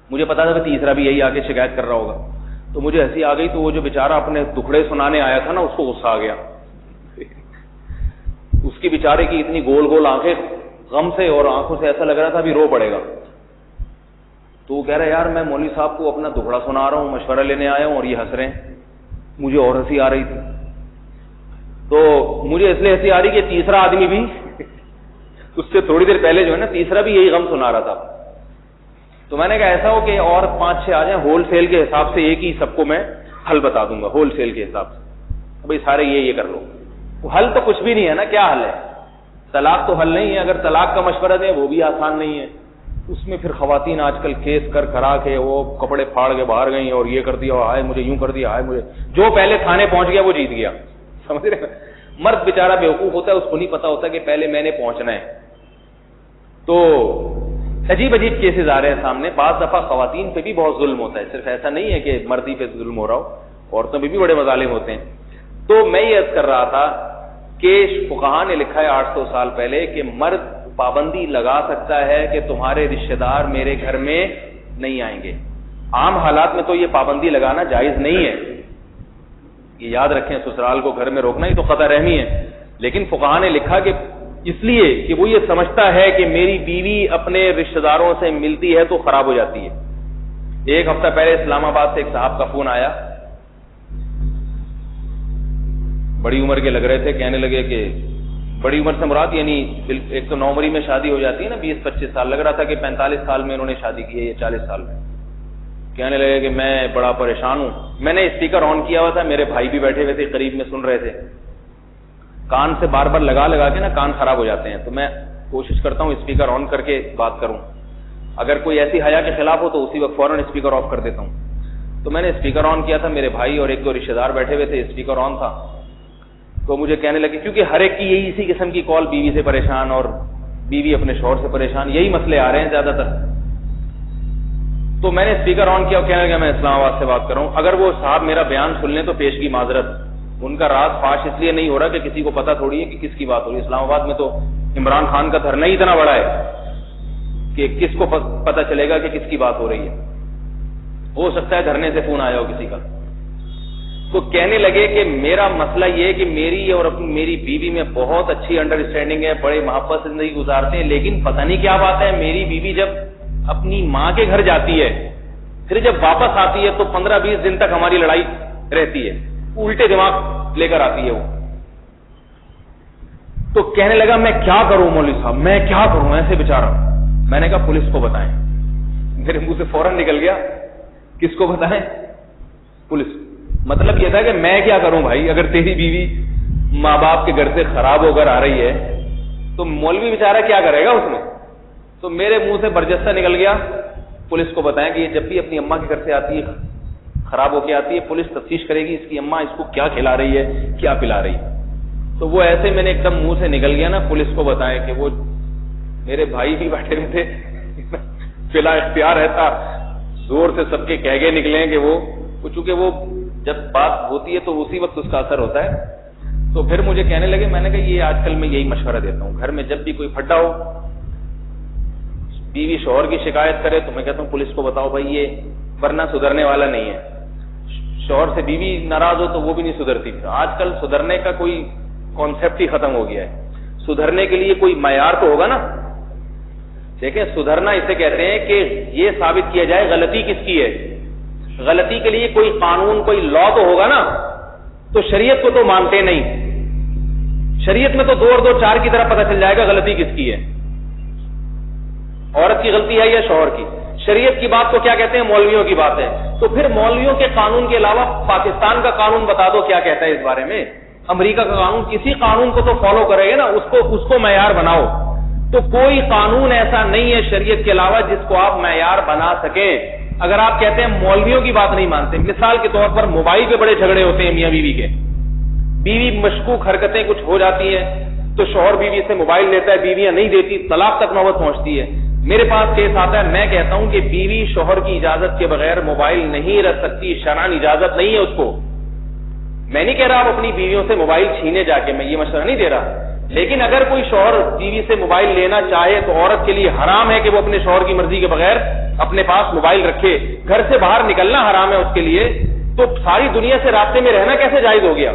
مجھے پتا تھا کہ تیسرا بھی یہی آگے شکایت کر رہا ہوگا. تو مجھے ہنسی آ گئی. تو وہ جو بیچارہ اپنے دکھڑے سنانے آیا تھا نا، اس کو غصہ آ گیا. اس کی بیچارے کی اتنی گول گول آنکھیں غم سے، اور آنکھوں سے ایسا لگ رہا تھا ابھی رو پڑے گا. تو وہ کہہ رہا ہے یار میں مولوی صاحب کو اپنا دکھڑا سنا رہا ہوں، مشورہ لینے آیا ہوں، اور یہ ہنس رہے ہیں. مجھے اور ہنسی آ رہی تھی. تو مجھے اس لیے ہنسی آ رہی کہ تیسرا آدمی بھی اس سے تھوڑی دیر پہلے جو ہے نا، تیسرا بھی یہی غم سنا رہا تھا. تو میں نے کہا ایسا ہو کہ اور 5-6 آ جائیں، ہول سیل کے حساب سے ایک ہی سب کو میں حل بتا دوں گا، ہول سیل کے حساب سے. بھائی سارے یہ کر لو. حل تو کچھ بھی نہیں ہے نا. کیا حل ہے؟ طلاق تو حل نہیں ہے. اگر طلاق کا مشورہ دیں وہ بھی آسان نہیں ہے. اس میں پھر خواتین آج کل کیس کرا کے وہ کپڑے پھاڑ کے باہر گئیں، اور یہ کر دیا، آئے مجھے یوں کر دیا، آئے مجھے. جو پہلے تھانے پہنچ گیا وہ جیت گیا. سمجھ رہے؟ مرد بیچارہ بیوقوف ہوتا ہے، اس کو نہیں پتا ہوتا کہ پہلے میں نے پہنچنا ہے. تو عجیب کیسز آ رہے ہیں سامنے. بعض دفعہ خواتین پہ بھی بہت ظلم ہوتا ہے. صرف ایسا نہیں ہے کہ مردی پہ ظلم ہو رہا ہو، عورتوں پہ بھی بڑے مظالم ہوتے ہیں. تو میں یہ عرض کر رہا تھا کہ فقہاء نے لکھا ہے 800 سال پہلے کہ مرد پابندی لگا سکتا ہے کہ تمہارے رشتہ دار میرے گھر میں نہیں آئیں گے. عام حالات میں تو یہ پابندی لگانا جائز نہیں ہے. یہ یاد رکھیں، سسرال کو گھر میں روکنا ہی تو قطع رحمی ہے. لیکن فقہاء نے لکھا کہ اس لیے کہ وہ یہ سمجھتا ہے کہ میری بیوی اپنے رشتہ داروں سے ملتی ہے تو خراب ہو جاتی ہے. ایک ہفتہ پہلے اسلام آباد سے ایک صاحب کا فون آیا، بڑی عمر کے لگ رہے تھے. کہنے لگے کہ بڑی عمر سے مراد یعنی ایک تو 9 عمری میں شادی ہو جاتی ہے نا, 20-25 سال, لگ رہا تھا کہ 45 سال میں انہوں نے شادی کی ہے یا 40 سال میں. کہنے لگے کہ میں بڑا پریشان ہوں. میں نے اسپیکر آن کیا ہوا تھا, میرے بھائی بھی بیٹھے ہوئے تھے قریب میں, سن رہے تھے. کان سے بار بار لگا کے نا کان خراب ہو جاتے ہیں, تو میں کوشش کرتا ہوں اسپیکر آن کر کے بات کروں. اگر کوئی ایسی حیا کے خلاف ہو تو اسی وقت فوراً اسپیکر آف کر دیتا ہوں. تو میں نے اسپیکر آن کیا تھا, میرے بھائی اور 1-2 رشتے دار بیٹھے ہوئے تھے, اسپیکر آن تھا. تو مجھے کہنے لگے, کیونکہ ہر ایک کی یہی اسی قسم کی کال, بیوی سے پریشان اور بیوی اپنے شوہر سے پریشان, یہی مسئلے آ رہے ہیں زیادہ تر. تو میں نے اسپیکر آن کیا اور کہنے لگا میں اسلام آباد سے بات کر رہا ہوں. اگر وہ صاحب میرا بیان سن لیں تو پیش کی معذرت, ان کا راز فاش اس لیے نہیں ہو رہا کہ کسی کو پتا تھوڑی ہے کہ کس کی بات ہو رہی ہے. اسلام آباد میں تو عمران خان کا دھرنا ہی اتنا بڑا ہے کہ کس کو پتا چلے گا کہ کس کی بات ہو رہی ہے. ہو سکتا ہے دھرنے سے فون آیا ہو کسی کا. تو کہنے لگے کہ میرا مسئلہ یہ ہے کہ میری اور میری بیوی میں بہت اچھی انڈرسٹینڈنگ ہے, بڑے محبت سے زندگی گزارتے ہیں, لیکن پتہ نہیں کیا بات ہے, میری بیوی جب اپنی ماں کے گھر جاتی ہے پھر جب واپس آتی ہے تو 15-20 دن تک ہماری لڑائی رہتی ہے, الٹے دماغ لے کر آتی ہے وہ. تو کہنے لگا میں کیا کروں مولوی صاحب, میں کیا کروں ایسے بیچارہ. میں نے کہا پولیس کو بتائیں. میرے منہ سے فوراً نکل گیا کس کو بتائیں, پولیس. مطلب یہ تھا کہ میں کیا کروں بھائی, اگر تیری بیوی ماں باپ کے گھر سے خراب ہو کر آ رہی ہے تو مولوی بیچارہ کیا کرے گا اس میں. تو میرے منہ سے برجستہ نکل گیا پولیس کو بتائیں کہ یہ جب بھی اپنی اماں کے گھر سے آتی ہے, خراب ہو کے آتی ہے, پولیس تفتیش کرے گی اس کی اماں اس کو کیا کھلا رہی ہے, کیا پلا رہی ہے. تو وہ ایسے میں نے ایک دم منہ سے نکل گیا نا, پولیس کو بتائیں کہ وہ میرے بھائی بھی بیٹھے ہوئے تھے, فلا اختیار رہتا زور سے سب کے کہہ گئے نکلے کہ وہ, چونکہ وہ جب بات ہوتی ہے تو اسی وقت اس کا اثر ہوتا ہے. تو پھر مجھے کہنے لگے, میں نے کہا یہ آج کل میں یہی مشورہ دیتا ہوں, گھر میں جب بھی کوئی پھڈا ہو, بیوی شوہر کی شکایت کرے تو میں کہتا ہوں پولیس کو بتاؤ بھائی یہ, ورنہ سدھرنے والا نہیں ہے. شوہر سے بیوی ناراض ہو تو وہ بھی نہیں سدھرتی. آج کل سدھرنے کا کوئی کانسیپٹ ہی ختم ہو گیا ہے. سدھرنے کے لیے کوئی معیار تو ہوگا نا. دیکھیں سدھرنا اسے کہتے ہیں کہ یہ ثابت کیا جائے غلطی کس کی ہے. غلطی کے لیے کوئی قانون, کوئی لا تو ہوگا نا. تو شریعت کو تو مانتے نہیں. شریعت میں تو 2 اور 2 4 کی طرح پتہ چل جائے گا غلطی کس کی ہے, عورت کی غلطی ہے یا شوہر کی. شریعت کی بات کو کیا کہتے ہیں, مولویوں کی بات ہے. تو پھر مولویوں کے قانون کے علاوہ پاکستان کا قانون بتا دو کیا کہتا ہے اس بارے میں. امریکہ کا قانون, کسی قانون کو تو فالو کرے گا نا, اس کو معیار بناؤ. تو کوئی قانون ایسا نہیں ہے شریعت کے علاوہ جس کو آپ معیار بنا سکیں. اگر آپ کہتے ہیں مولویوں کی بات نہیں مانتے, مثال کے طور پر موبائل پہ بڑے جھگڑے ہوتے ہیں میاں بیوی کے, بیوی مشکوک حرکتیں کچھ ہو جاتی ہیں تو شوہر بیوی سے موبائل لیتا ہے, بیویاں نہیں دیتی, طلاق تک نوبت پہنچتی ہے. میرے پاس کیس آتا ہے, میں کہتا ہوں کہ بیوی شوہر کی اجازت کے بغیر موبائل نہیں رکھ سکتی, شرعاً اجازت نہیں ہے اس کو. میں نہیں کہہ رہا آپ اپنی بیویوں سے موبائل چھینے جا کے, میں یہ مشورہ نہیں دے رہا. لیکن اگر کوئی شوہر بیوی سے موبائل لینا چاہے تو عورت کے لیے حرام ہے کہ وہ اپنے شوہر کی مرضی کے بغیر اپنے پاس موبائل رکھے. گھر سے باہر نکلنا حرام ہے اس کے لیے, تو ساری دنیا سے رابطے میں رہنا کیسے جائز ہو گیا.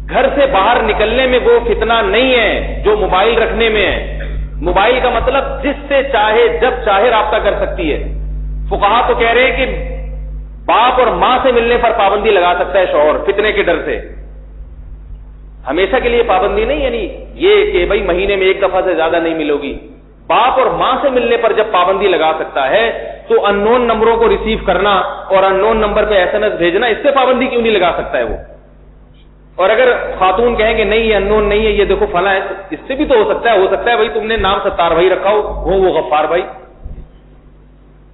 گھر سے باہر نکلنے میں وہ فتنہ نہیں ہے جو موبائل رکھنے میں ہے. موبائل کا مطلب جس سے چاہے جب چاہے رابطہ کر سکتی ہے. فقہا تو کہہ رہے ہیں کہ باپ اور ماں سے ملنے پر پابندی لگا سکتا ہے شوہر فتنے کے ڈر سے, ہمیشہ کے لیے پابندی نہیں, یعنی یہ کہ بھائی مہینے میں 1 دفعہ سے زیادہ نہیں ملو گی. باپ اور ماں سے ملنے پر جب پابندی لگا سکتا ہے تو ان نون نمبروں کو ریسیو کرنا اور ان نون نمبر پہ SMS بھیجنا, اس سے پابندی کیوں نہیں لگا سکتا ہے وہ. اور اگر خاتون کہیں کہ نہیں یہ ان نون نہیں ہے, یہ دیکھو فلاں ہے, اس سے بھی تو ہو سکتا ہے بھائی تم نے نام ستار بھائی رکھا ہو, وہ غفار بھائی,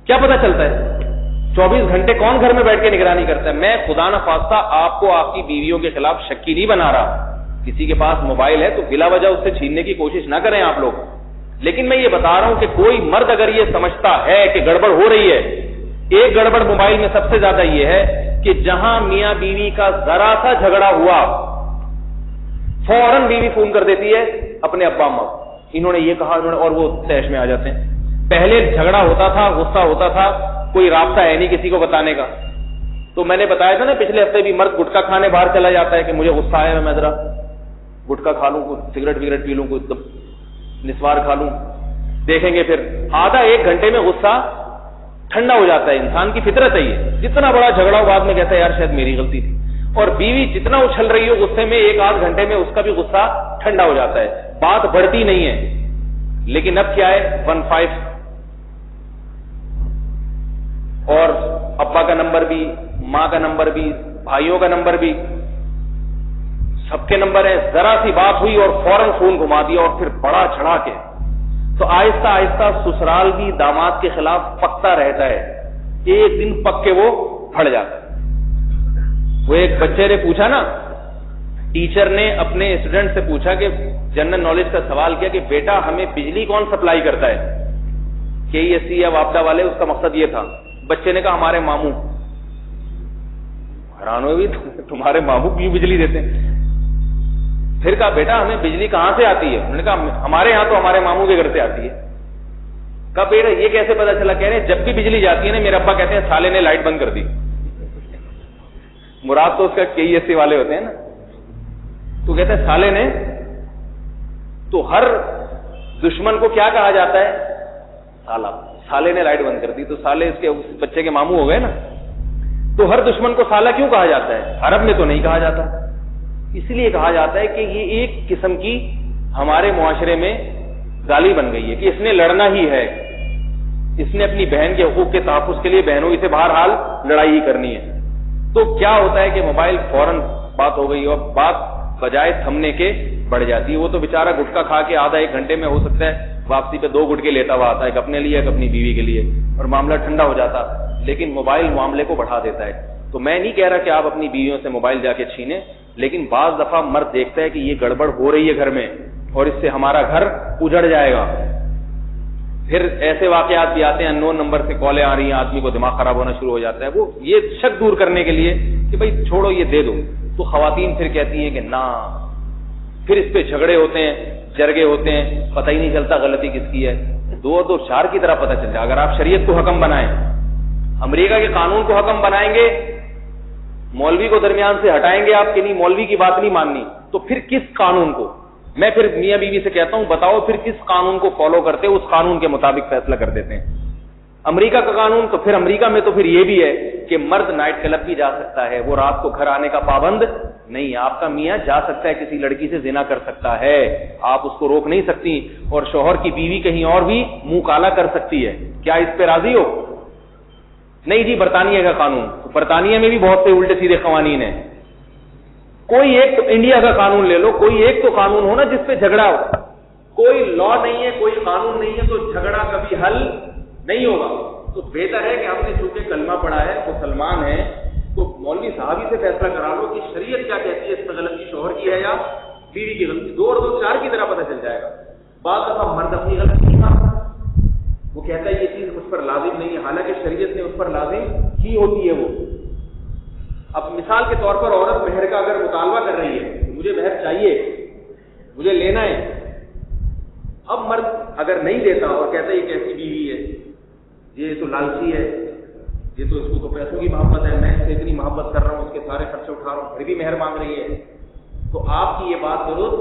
کیا پتہ چلتا ہے. 24 گھنٹے کون گھر میں بیٹھ کے نگرانی کرتا ہے. میں خدا نہ خواستہ آپ کو آپ کی بیویوں کے خلاف شکی نہیں بنا رہا, کسی کے پاس موبائل ہے تو بلا وجہ اس سے چھیننے کی کوشش نہ کریں آپ لوگ. لیکن میں یہ بتا رہا ہوں کہ کوئی مرد اگر یہ سمجھتا ہے کہ گڑبڑ ہو رہی ہے, ایک گڑبڑ موبائل میں سب سے زیادہ یہ ہے کہ جہاں میاں بیوی کا ذرا سا جھگڑا ہوا فوراً بیوی فون کر دیتی ہے اپنے ابا اماں, انہوں نے یہ کہا, اور وہ تیش میں آ جاتے ہیں. پہلے جھگڑا ہوتا تھا, غصہ ہوتا تھا, کوئی رابطہ ہے نہیں کسی کو بتانے کا. تو میں نے بتایا تھا نا پچھلے ہفتے بھی, مرد گٹکا کھانے باہر چلا جاتا ہے کہ مجھے غصہ آیا, میں ذرا گٹکا کھا لوں, سگریٹ وگریٹ پی لوں, نسوار کھا لوں. دیکھیں گے پھر آدھا 1 گھنٹے میں غصہ ٹھنڈا ہو جاتا ہے. انسان کی فطرت ہے یہ, جتنا بڑا جھگڑا ہو بعد میں کہتا ہے یار شاید میری غلطی تھی. اور بیوی جتنا اچھل رہی ہو غصے میں، 1-8 گھنٹے میں اس کا بھی غصہ ٹھنڈا ہو جاتا ہے، بات بڑھتی نہیں ہے. لیکن اب کیا ہے 15 اور ابا کا نمبر بھی، ماں کا نمبر بھی، بھائیوں کا نمبر بھی، سب کے نمبر ہیں. ذرا سی بات ہوئی اور فوراً فون گھما دیا اور پھر بڑا چڑھا کے. تو آہستہ آہستہ سسرال بھی داماد کے خلاف پکتا رہتا ہے، ایک دن پک کے وہ پھٹ جاتا ہے. وہ ایک بچے نے پوچھا نا، ٹیچر نے اپنے اسٹوڈنٹ سے پوچھا کہ جنرل نالج کا سوال کیا کہ بیٹا ہمیں بجلی کون سپلائی کرتا ہے، KESC یا وابڈا والے. اس کا مقصد یہ تھا. بچے نے کہا ہمارے ماموں. حیران ہوئے بھی تمہارے ماموں کیوں بجلی دیتے ہیں؟ پھر کہا بیٹا ہمیں بجلی کہاں سے آتی ہے؟ انہوں نے کہا ہمارے یہاں تو ہمارے ماموں کے گھر سے آتی ہے. کہا بیٹا یہ کیسے پتا چلا؟ کہہ رہے ہیں جب بھی بجلی جاتی ہے نا میرے ابا کہتے ہیں سالے نے لائٹ بند کر دی. مراد تو اس کا KESC والے ہوتے ہیں نا. تو کہتے ہیں سالے نے. تو ہر دشمن کو کیا کہا جاتا ہے؟ سالہ. سالے نے لائٹ بند کر دی. تو سالے اس کے بچے کے ماموں ہو گئے نا. تو ہر دشمن کو سالہ کیوں کہا جاتا ہے؟ عرب میں تو نہیں کہا جاتا. اس لیے کہا جاتا ہے کہ یہ ایک قسم کی ہمارے معاشرے میں گالی بن گئی ہے کہ اس نے لڑنا ہی ہے، اس نے اپنی بہن کے حقوق کے تحفظ کے لیے بہنوں سے بہرحال لڑائی ہی کرنی ہے. تو کیا ہوتا ہے کہ موبائل فوراً بات ہو گئی اور بات بجائے تھمنے کے بڑھ جاتی ہے. وہ تو بےچارا گٹکا کھا کے آدھا 1 گھنٹے میں ہو سکتا ہے واپسی پہ 2 گٹکے لیتا ہوا آتا ہے، ایک اپنے لیے ایک اپنی بیوی کے لیے، اور معاملہ ٹھنڈا ہو جاتا. لیکن موبائل معاملے کو بڑھا دیتا ہے. تو میں نہیں کہہ رہا کہ آپ اپنی بیویوں سے موبائل جا کے چھینیں، لیکن بعض دفعہ مرد دیکھتا ہے کہ یہ گڑبڑ ہو رہی ہے گھر میں اور اس سے ہمارا گھر اجڑ جائے گا. پھر ایسے واقعات بھی آتے ہیں، انون نمبر سے کالیں آ رہی ہیں، آدمی کو دماغ خراب ہونا شروع ہو جاتا ہے. وہ یہ شک دور کرنے کے لیے کہ بھائی چھوڑو یہ دے دو. تو خواتین پھر کہتی ہیں کہ نہ، پھر اس پہ جھگڑے ہوتے ہیں، جرگے ہوتے ہیں، پتہ ہی نہیں چلتا غلطی کس کی ہے. 2 اور 2 4 کی طرح پتہ چل جائے. اگر آپ شریعت کو حکم بنائیں، امریکہ کے قانون کو حکم بنائیں گے، مولوی کو درمیان سے ہٹائیں گے آپ کہ نہیں مولوی کی بات نہیں ماننی، تو پھر کس قانون کو؟ میں پھر میاں بیوی سے کہتا ہوں بتاؤ پھر کس قانون کو فالو کرتے، اس قانون کے مطابق فیصلہ کر دیتے ہیں. امریکہ کا قانون تو پھر امریکہ میں تو پھر یہ بھی ہے کہ مرد نائٹ کلب بھی جا سکتا ہے، وہ رات کو گھر آنے کا پابند نہیں. آپ کا میاں جا سکتا ہے، کسی لڑکی سے زنا کر سکتا ہے، آپ اس کو روک نہیں سکتی. اور شوہر کی بیوی کہیں اور بھی منہ کالا کر سکتی ہے. کیا اس پہ راضی ہو؟ نہیں جی برطانیہ کا قانون. برطانیہ میں بھی بہت سے الٹے سیدھے قوانین ہیں. کوئی ایک تو انڈیا کا قانون لے لو، کوئی ایک تو قانون ہو نا جس پہ جھگڑا ہو. کوئی لا نہیں ہے، کوئی قانون نہیں ہے، تو جھگڑا کبھی حل نہیں ہوگا. تو بہتر ہے کہ ہم نے چونکہ کلمہ پڑھا ہے، مسلمان ہیں، تو مولوی صاحب ہی سے فیصلہ کرا لو کہ شریعت کیا کہتی ہے، اس میں غلطی شوہر کی ہے یا بیوی کی غلطی. 2 اور 2 4 کی طرح پتہ چل جائے گا. بعض دفعہ مرد اپنی غلطی نہیں مانتا، وہ کہتا ہے یہ چیز مجھ پر لازم نہیں ہے، حالانکہ شریعت نے اس پر لازم کی ہوتی ہے. وہ اب مثال کے طور پر عورت مہر کا اگر مطالبہ کر رہی ہے، مجھے مہر چاہیے، مجھے لینا ہے. اب مرد اگر نہیں دیتا اور کہتا ہے یہ کیسی بیوی ہے، یہ تو لالچی ہے، یہ تو اس کو تو پیسوں کی محبت ہے، میں اس سے اتنی محبت کر رہا ہوں، اس کے سارے خرچے اٹھا رہا ہوں، پھر بھی مہر مانگ رہی ہے، تو آپ کی یہ بات درست؟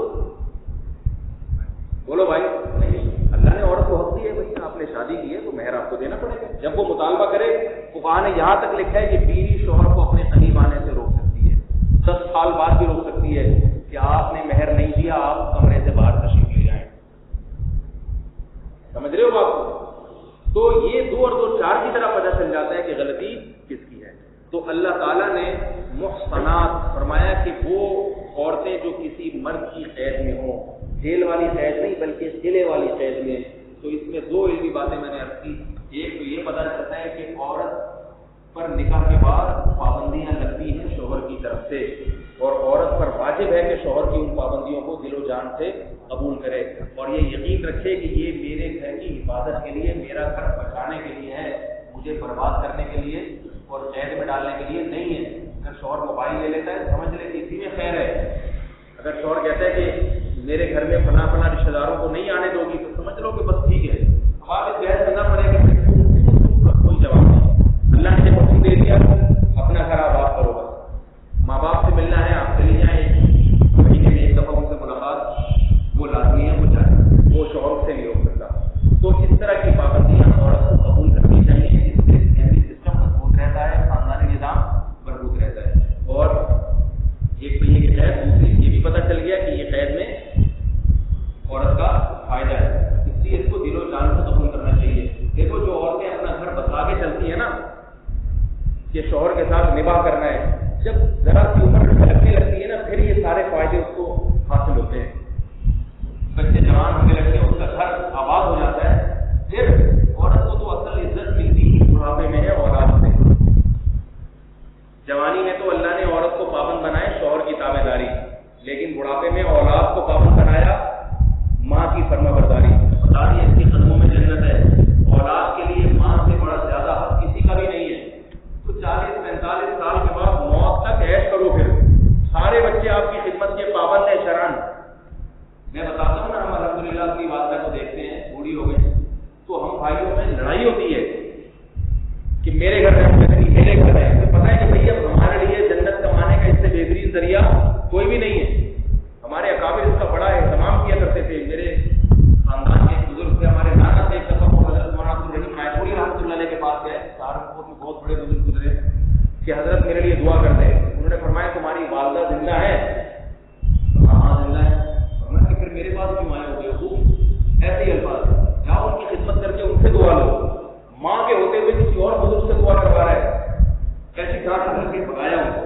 بولو بھائی نہیں. اللہ نے عورت کو حق دی ہے، بھائی آپ نے شادی کی ہے تو مہر آپ کو دینا پڑے گا. جب وہ مطالبہ کرے، فقہاء نے یہاں تک لکھا ہے کہ بیوی شوہر کو اپنے قریب آنے سے روک سکتی ہے، 10 سال بعد بھی روک سکتی ہے کہ آپ نے مہر نہیں دیا، آپ کمرے سے باہر تشریف لے جائیں. سمجھ رہے ہو بات کو؟ تو یہ 2 اور 2 4 کی طرح پتہ چل جاتا ہے کہ غلطی کس کی ہے. تو اللہ تعالیٰ نے محصنات فرمایا کہ وہ عورتیں جو کسی مرد کی قید میں ہوں، جیل والی قید نہیں بلکہ قلعے والی قید میں. تو اس میں 2 علمی باتیں میں نے عرض کی. ایک تو یہ پتہ چلتا ہے کہ عورت پر نکاح کے بعد پابندیاں لگتی ہیں شوہر کی طرف سے، اور عورت پر واجب ہے کہ شوہر کی ان پابندیوں کو دل و جان سے قبول کرے، اور یہ یقین رکھے کہ یہ میرے گھر کی حفاظت کے لیے، میرا گھر بچانے کے لیے ہے، مجھے برباد کرنے کے لیے اور قید میں ڈالنے کے لیے نہیں ہے. اگر شوہر موبائل لے لیتا ہے سمجھ لے کہ اسی میں خیر ہے. اگر شوہر کہتا ہے کہ میرے گھر میں فلاں فلاں رشتے داروں کو نہیں آنے دو گی، تو سمجھ لو کہ بس ٹھیک ہے، اب آپ اس بحث کرنا پڑے گا، کوئی جواب نہیں. اللہ نے جب حکم دے دیا اپنا گھر آباد کرو، بس ماں باپ سے ملنا ہے آپ چلی جائیں، مہینے میں 1 دفعہ ان سے ملاقات وہ لازمی ہے، وہ جائے، وہ شوہر سے نہیں ہو سکتا. تو اس طرح کی پابندیاں عورت کو قبول کرنی چاہیے، اس سے فیملی سسٹم مضبوط رہتا ہے، خاندانی نظام مربوط رہتا ہے. اور بچے جوان ہونے لگتے ہیں، اس کا گھر آباد ہو جاتا ہے، پھر عورت کو تو اصل عزت ملتی ہی بڑھاپے میں ہے اولاد سے۔ جوانی میں تو اللہ نے عورت کو پابند بنائے شوہر کی تابع داری، لیکن بڑھاپے میں اولاد کو پابند بنایا ماں کی فرما برداری۔ بتا دیے اس کے قدموں میں جنت ہے۔ اولاد کے لیے ماں سے بڑا زیادہ حق کسی کا بھی نہیں ہے۔ تو 40-45 سال کے بعد موت تک عیش کرو، پھر سارے بچے آپ کی خدمت کے پابند ہیں شرعاً۔ میں بتاتا ہوں نا، ہم الحمدللہ اپنی والدہ کو دیکھتے ہیں، بوڑھی ہو گئی تو ہم بھائیوں میں لڑائی ہوتی ہے کہ میرے گھر میں میرے گھر میں پتہ ہے کہ بھیا ہمارے لیے جنت کمانے کا اس سے بہترین ذریعہ کوئی بھی نہیں ہے۔ ہمارے اکابر اس کا بڑا اہتمام کیا کرتے تھے۔ میرے خاندان کے بزرگ تھے، ہمارے نانا سے ایک دفعہ حضرت مولانا عبدالرحیم نائپوری رحمۃ اللہ علیہ کے پاس گئے، سہارنپور میں بہت بڑے بزرگ گزرے کہ حضرت میرے لیے دعا کر دیں۔ انہوں نے فرمایا تمہاری والدہ زندہ ہے؟ ہاں زندہ ہے۔ فرمایا کہ پھر میرے پاس کیوں آئے ہو گئے خوب؟ ایسے ہی الفاظ، جاؤ ان کی خدمت کر کے ان سے دعا لو۔ ماں کے ہوتے ہوئے کسی اور بزرگ سے دعا کروا رہا ہے، ایسی ڈانٹ کر کے بھگایا ان کو۔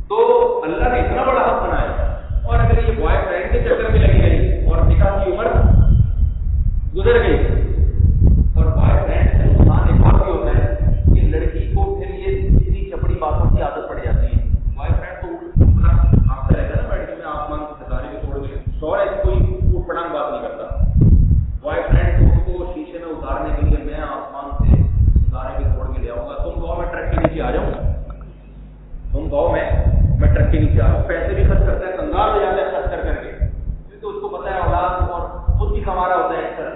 تو اللہ نے اتنا بڑا حق بنایا، اور اگر یہ بوائے فرینڈ کے چکر میں لگی گئی اور نکاح کی عمر گزر گئی، اور بوائے فرینڈ سے نقصان ایک اور بھی ہوتا ہے کہ لڑکی کو پھر یہ اتنی چپڑی باتوں کی عادت پڑ جاتی ہے۔ بوائے فرینڈ تو آپ سے رہتا ہے نا بیٹھ کے میں آسمان کے ستارے بھی توڑ دے، شوہر ایسی کوئی اوٹ پٹانگ بات نہیں کرتا۔ بوائے فرینڈ کو اس کو شیشے میں اتارنے کے لیے میں آسمان سے ستارے بھی توڑ کے لے آؤں گا، تم کہو میں ٹرک کے نیچے آ جاؤں، تم کہو میں ٹرک کے نیچے آ جاؤں، پیسے بھی خرچ کرتا ہے، کنگال ہو جاتا ہے خرچ کر کے، کیونکہ اس کو پتا ہے اولاد اور خود بھی کما رہا ہوتا ہے اس طرح،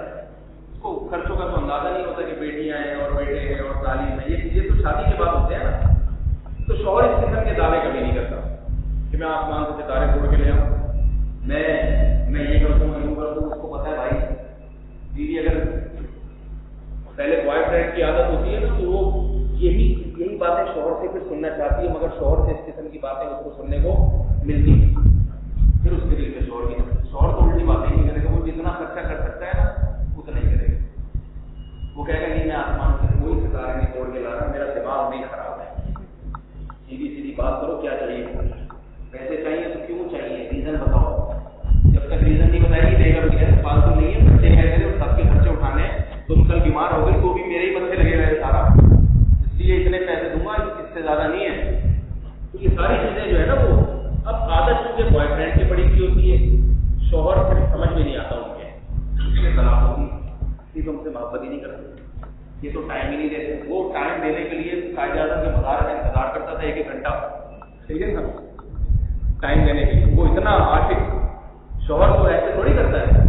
اس کو خرچوں کا تو اندازہ نہیں ہوتا کہ بیٹیاں ہیں اور بیٹے ہیں اور تعلیم ہے، یہ چیزیں تو شادی کے بعد ہوتے ہیں نا۔ تو شوہر اس قسم کے دعوے کبھی نہیں کرتا کہ میں آسمان سے ستارے توڑ کے لے آؤں، میں یہ کر دوں، میں یوں کر دوں۔ اس کو پتا ہے بھائی بیوی اگر پہلے بوائے فرینڈ کی عادت ہوتی ہے نا تو وہ یہی باتیں شوہر سے پھر سننا چاہتی ہے، مگر شوہر سے اس قسم کی باتیں اس کو سننے کو ملتی ہیں، پھر اس کے دل میں شوہر تو الٹی باتیں نہیں کرے گا، وہ جتنا خرچہ کر سکتا ہے نا اتنا ہی کرے گا۔ وہ کہے گا نہیں میں آسمان سے کوئی ستارے نہیں توڑ کے لا رہا، میرا دماغ نہیں خراب ہے۔ سیدھی بات کرو، کیا چاہیے؟ پیسے چاہیے تو کیوں چاہیے، ریزن بتاؤ۔ جب تک ریزن نہیں بتائے گی دے گا فالتو نہیں ہے، بچے کہتے ہیں سب کے خرچے اٹھانے، تم کل بیمار ہو گئی تو بھی میرے ہی بچے لگے رہے سارا، اس لیے اتنے پیسے دوں گا، اس سے زیادہ نہیں ہے۔ تو یہ ساری چیزیں جو ہے نا وہ اب عادت چونکہ بوائے فرینڈ کی بڑی کی ہوتی ہے، شوہر پھر سمجھ میں نہیں آتا ان کے طلاق ہوگی، یہ تم سے محبت ہی نہیں کرتے، یہ تو ٹائم ہی نہیں دیتے۔ وہ ٹائم دینے کے لیے قائد اعظم کے مزار کا انتظار کرتا تھا 1 گھنٹہ، ٹھیک ہے نا، ٹائم دینے کے لیے۔ وہ اتنا عاشق شوہر تو ایسے تھوڑی کرتا ہے،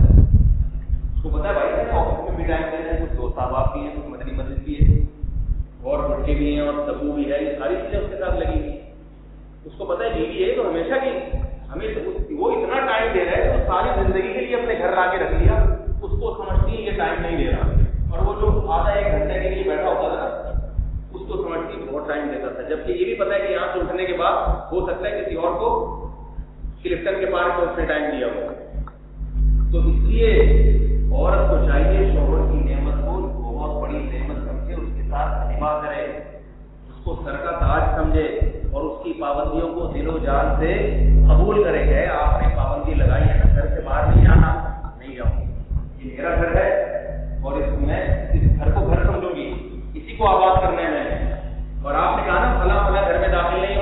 اس کو پتا ہے بھائی آفس میں بھی ٹائم دینا ہے، کچھ دوست احباب بھی ہیں، کچھ مدنی مسجد بھی ہے، اور بچے بھی ہیں اور تبو بھی ہے، یہ ساری چیزیں اس کے ساتھ لگی ہوئی۔ اس کو پتا ہے بیوی ہے تو ہمیشہ کی ہمیں وہ اتنا ٹائم دے رہا ہے تو ساری زندگی کے لیے اپنے گھر لا کے رکھ لیا، اس کو سمجھتی ہے کہ ٹائم نہیں دے رہا، اور وہ جو آدھا 1 گھنٹے کے لیے بیٹھا ہوتا تھا اس کو سمجھتی بہت ٹائم دیتا تھا، جبکہ یہ بھی پتا ہے کہ یہاں سے اٹھنے کے بعد ہو سکتا ہے کسی اور کو کلفٹن کے پارک میں اس نے ٹائم دیا ہو۔ تو اس لیے عورت کو چاہیے شوہر کی نعمت کو بہت بڑی نعمت سمجھے، اس کے ساتھ نبھا کرے، اس کو سر کا تاج سمجھے، اور اس کی پابندیوں کو دل و جان سے قبول کرے گئے۔ آپ نے پابندی لگائی ہے نا، گھر سے باہر نہیں جانا، نہیں جاؤں گی، یہ میرا گھر ہے اور میں اس گھر کو گھر سمجھوں گی، اسی کو آباد کرنے میں۔ اور آپ نے کہا نا فلاں فلاں گھر میں داخل نہیں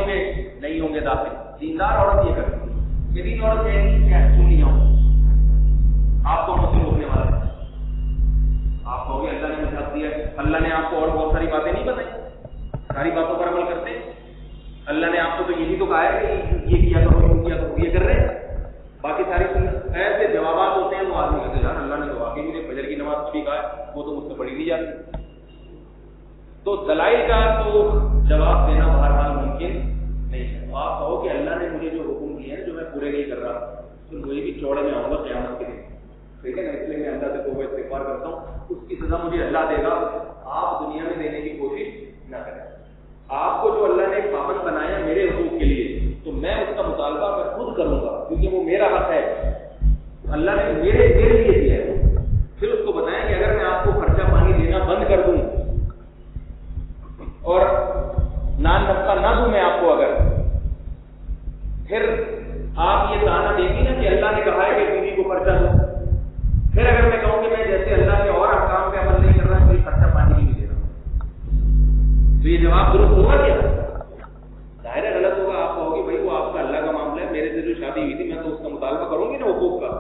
ہوں گے داخل، دیندار عورت یہ کرتی ہے، میری عورت کہے گی کیا کیوں نہیں آؤں، آپ کو مجھ سے روکنے والا ہے، آپ کہو گے اللہ نے مجھے حق دیا، اللہ نے آپ کو اور بہت ساری باتیں نہیں بتائی، ساری باتوں پر عمل کرتے ہیں، اللہ نے آپ کو تو یہی تو کہا ہے کہ یہ کیا کرو، یہ کیا کرو، یہ کر رہے ہیں، باقی ساری ایسے جوابات ہوتے ہیں وہ آدمی کہتے ہیں یار اللہ نے تو واقعی مجھے فجر کی نماز بھی کہا ہے، وہ تو مجھ سے پڑھی نہیں جاتی۔ تو دلائل کا تو جواب دینا بہرحال ممکن نہیں ہے۔ آپ کہو کہ اللہ نے مجھے جو حکم دیے ہیں جو میں پورے نہیں کر رہا، تو مجھے بھی چوڑے میں آؤں گا قیامت کے دن، ٹھیک ہے نا، اس لیے میں اللہ سے توبہ استغفار کرتا ہوں، اس کی سزا مجھے اللہ دے گا، آپ دنیا میں دینے کی کوشش نہ کریں۔ آپ کو جو اللہ نے پابند بنایا میرے حقوق کے لیے، تو میں اس کا مطالبہ میں خود کروں گا، کیونکہ وہ میرا حق ہے، اللہ نے میرے لیے دیا ہے۔ پھر اس کو بتائیں کہ اگر میں آپ کو خرچہ پانی دینا بند کر دوں اور نان نفقہ نہ دوں میں آپ کو، اگر پھر آپ یہ تانا دیں گی نا کہ اللہ نے کہا ہے کہ بیوی کو پرچہ دو. پھر اگر میں کہوں کہ میں جیسے اللہ کے اور احکام پہ عمل نہیں کر رہا کوئی خرچہ پانی بھی نہیں دے رہا, تو یہ جواب درست ہوگا کیا؟ ظاہر ہے غلط ہوگا. آپ کہو گے بھائی وہ آپ کا اللہ کا معاملہ ہے, میرے سے جو شادی ہوئی تھی میں تو اس کا مطالبہ کروں گی نا حقوق کا.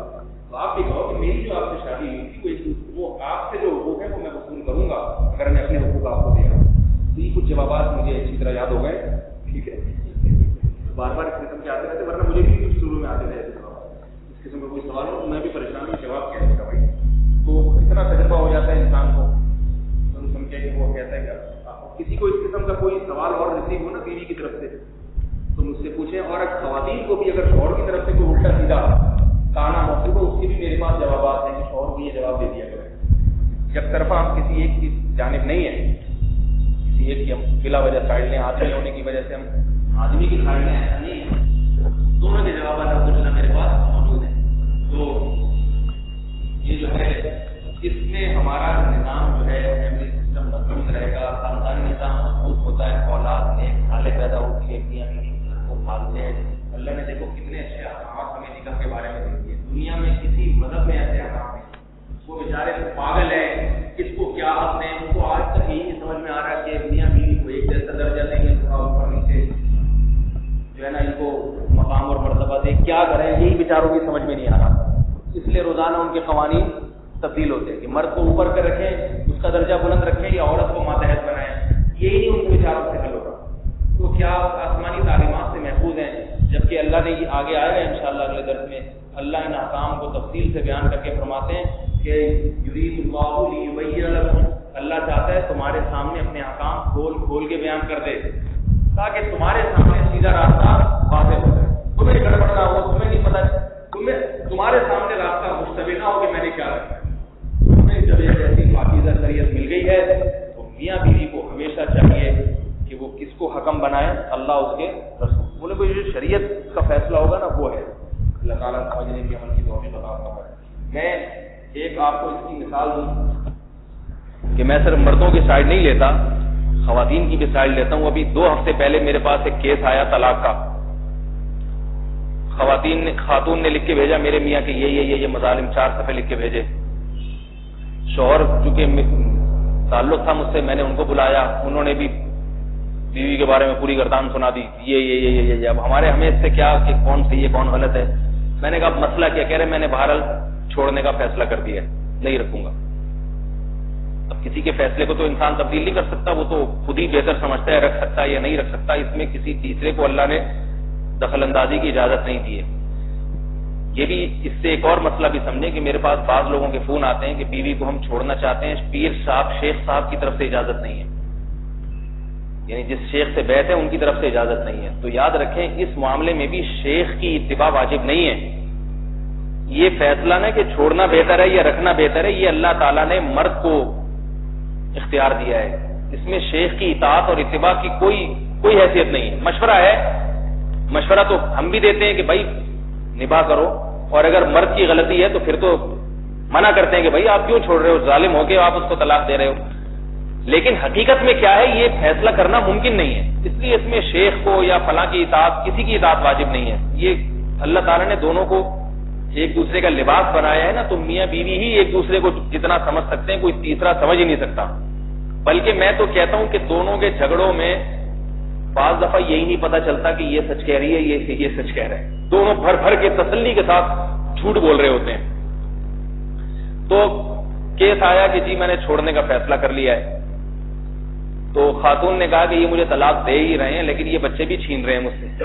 تو آپ بھی کہو کہ میری جو آپ سے شادی ہوئی تھی وہ آپ سے جو حقوق ہے وہ میں وصول کروں گا اگر میں اپنے حقوق آپ کو دے رہا ہوں. تو یہ کچھ جوابات مجھے اچھی طرح یاد ہو گئے. ٹھیک ہے, بار بار اس قسم کے آتے رہتے, ورنہ مجھے بھی کچھ شروع میں آتے رہے اس قسم کا کوئی سوال ہو تو میں بھی پریشان ہوں جواب کیا دوں گا بھائی. تو اتنا تجربہ ہو جاتا ہے انسان کو سن کے کہ وہ کہتا ہے کہ کسی کو اس قسم کا کوئی سوال اور ریسیو ہو نا بیوی کی طرف سے تو مجھ سے پوچھیں. اور خواتین کو بھی اگر شوہر کی طرف سے کوئی الٹا سیدھا کہنا موقع ہو اس کے بھی میرے پاس جوابات ہیں کہ شوہر کو یہ جواب دے دیا کریں. یک طرفہ ہم کسی ایک کی جانب نہیں ہیں, کسی ایک کی ہم بلا وجہ سائڈ لیں. آدمی ہونے کی وجہ سے ہم آدمی کی سائڈ لیں, ایسا نہیں ہے. دونوں کے جوابات الحمدللہ میرے پاس موجود ہیں. تو یہ جو ہے اس میں ہمارا نظام جو ہے فیملی سسٹم مضبوط رہے گا, خاندانی نظام مضبوط ہوتا ہے, اولاد نیک سالے پیدا ہوتی ہے, میاں بیوی کو پالتے ہیں. اللہ نے دیکھو کتنے اچھے احکامات ہمیں نکاح کے بارے میں دے دیے. دنیا میں کسی مذہب میں ایسے احکام نہیں. وہ بیچارے پاگل ہیں, کس کو کیا حق ہیں, ان کو آج تک یہی نہیں سمجھ میں آ رہا کہ میاں بیوی کو ایک جیسا درجہ دیں گے, تھوڑا اوپر نیچے جو ہے نا ان کو مقام اور مرتبہ دیں, کیا کریں یہی بیچاروں کی سمجھ میں نہیں آ رہا. اس لیے روزانہ ان کے قوانین تبدیل ہوتے ہیں کہ مرد کو اوپر پہ رکھیں, اس کا درجہ بلند رکھیں, یا عورت کو ماتحت بنائیں. یہی نہیں ان کے بیچاروں سے حل ہوگا. تو کیا آسمانی تعلیمات سے محفوظ ہیں, جبکہ اللہ نے یہ آگے آئے گا انشاءاللہ اگلے درس میں. اللہ ان احکام کو تفصیل سے بیان کر کے فرماتے ہیں کہ یرید اللہ لیبین لکم, اللہ چاہتا ہے تمہارے سامنے اپنے احکام کھول کے بیان کر دے تاکہ تمہارے سامنے سیدھا راستہ واضح ہو جائے. تمہیں گڑبڑ نہ ہو, تمہیں نہیں پتا, تمہارے سامنے راستہ مشتبہ نہ ہو کہ میں نے کیا رکھا ہے. تمہیں جب ایک ایسی پاکیزہ شریعت مل گئی ہے تو میاں بیوی کو ہمیشہ چاہیے کہ وہ کس کو حکم بنائے, اللہ اس کے رسول. بولے کوئی جو شریعت کا فیصلہ ہوگا نا وہ ہے. اللہ تعالیٰ سمجھنے کی عمل کی توفیق عطا فرمائے. میں ایک آپ کو اس کی مثال دوں کہ میں صرف مردوں کی سائڈ نہیں لیتا, خواتین کی بھی سائڈ لیتا ہوں. ابھی 2 ہفتے پہلے میرے پاس ایک کیس آیا طلاق کا. خاتون نے لکھ کے بھیجا میرے میاں کے یہ مظالم, 4 صفحے لکھ کے بھیجے. شوہر چونکہ تعلق تھا مجھ سے, میں نے ان کو بلایا, انہوں نے بھی بیوی کے بارے میں پوری گردان سنا دی. یہ اب ہمیں اس سے کیا کہ کون صحیح ہے کون غلط ہے. میں نے کہا مسئلہ کیا, کہہ رہے میں نے بہرحال چھوڑنے کا فیصلہ کر دیا, نہیں رکھوں گا. اب کسی کے فیصلے کو تو انسان تبدیل نہیں کر سکتا, وہ تو خود ہی بہتر سمجھتا ہے رکھ سکتا ہے یا نہیں رکھ سکتا. اس میں کسی تیسرے کو اللہ نے دخل اندازی کی اجازت نہیں دی ہے. یہ بھی اس سے ایک اور مسئلہ بھی سمجھیں کہ میرے پاس بعض لوگوں کے فون آتے ہیں کہ بیوی کو ہم چھوڑنا چاہتے ہیں, پیر صاحب شیخ صاحب کی طرف سے اجازت نہیں ہے, یعنی جس شیخ سے بیعت ہے ان کی طرف سے اجازت نہیں ہے. تو یاد رکھیں اس معاملے میں بھی شیخ کی اتباع واجب نہیں ہے. یہ فیصلہ نہ کہ چھوڑنا بہتر ہے یا رکھنا بہتر ہے, یہ اللہ تعالیٰ نے مرد کو اختیار دیا ہے. اس میں شیخ کی اطاعت اور اتباع کی کوئی حیثیت نہیں ہے. مشورہ ہے, مشورہ تو ہم بھی دیتے ہیں کہ بھائی نباہ کرو, اور اگر مرد کی غلطی ہے تو پھر تو منع کرتے ہیں کہ بھائی آپ کیوں چھوڑ رہے ہو, ظالم ہو کے آپ اس کو طلاق دے رہے ہو. لیکن حقیقت میں کیا ہے یہ فیصلہ کرنا ممکن نہیں ہے. اس لیے اس میں شیخ کو یا فلاں کی اطاعت, کسی کی اطاعت واجب نہیں ہے. یہ اللہ تعالیٰ نے دونوں کو ایک دوسرے کا لباس بنایا ہے نا, تو میاں بیوی ہی ایک دوسرے کو جتنا سمجھ سکتے ہیں کوئی تیسرا سمجھ ہی نہیں سکتا. بلکہ میں تو کہتا ہوں کہ دونوں کے جھگڑوں میں بعض دفعہ یہی نہیں پتا چلتا کہ یہ سچ کہہ رہی ہے یہ سچ کہہ رہے ہیں. دونوں بھر کے تسلی کے ساتھ جھوٹ بول رہے ہوتے ہیں. تو کیس آیا کہ جی میں نے چھوڑنے کا فیصلہ کر لیا ہے. تو خاتون نے کہا کہ یہ مجھے طلاق دے ہی رہے ہیں لیکن یہ بچے بھی چھین رہے ہیں مجھ سے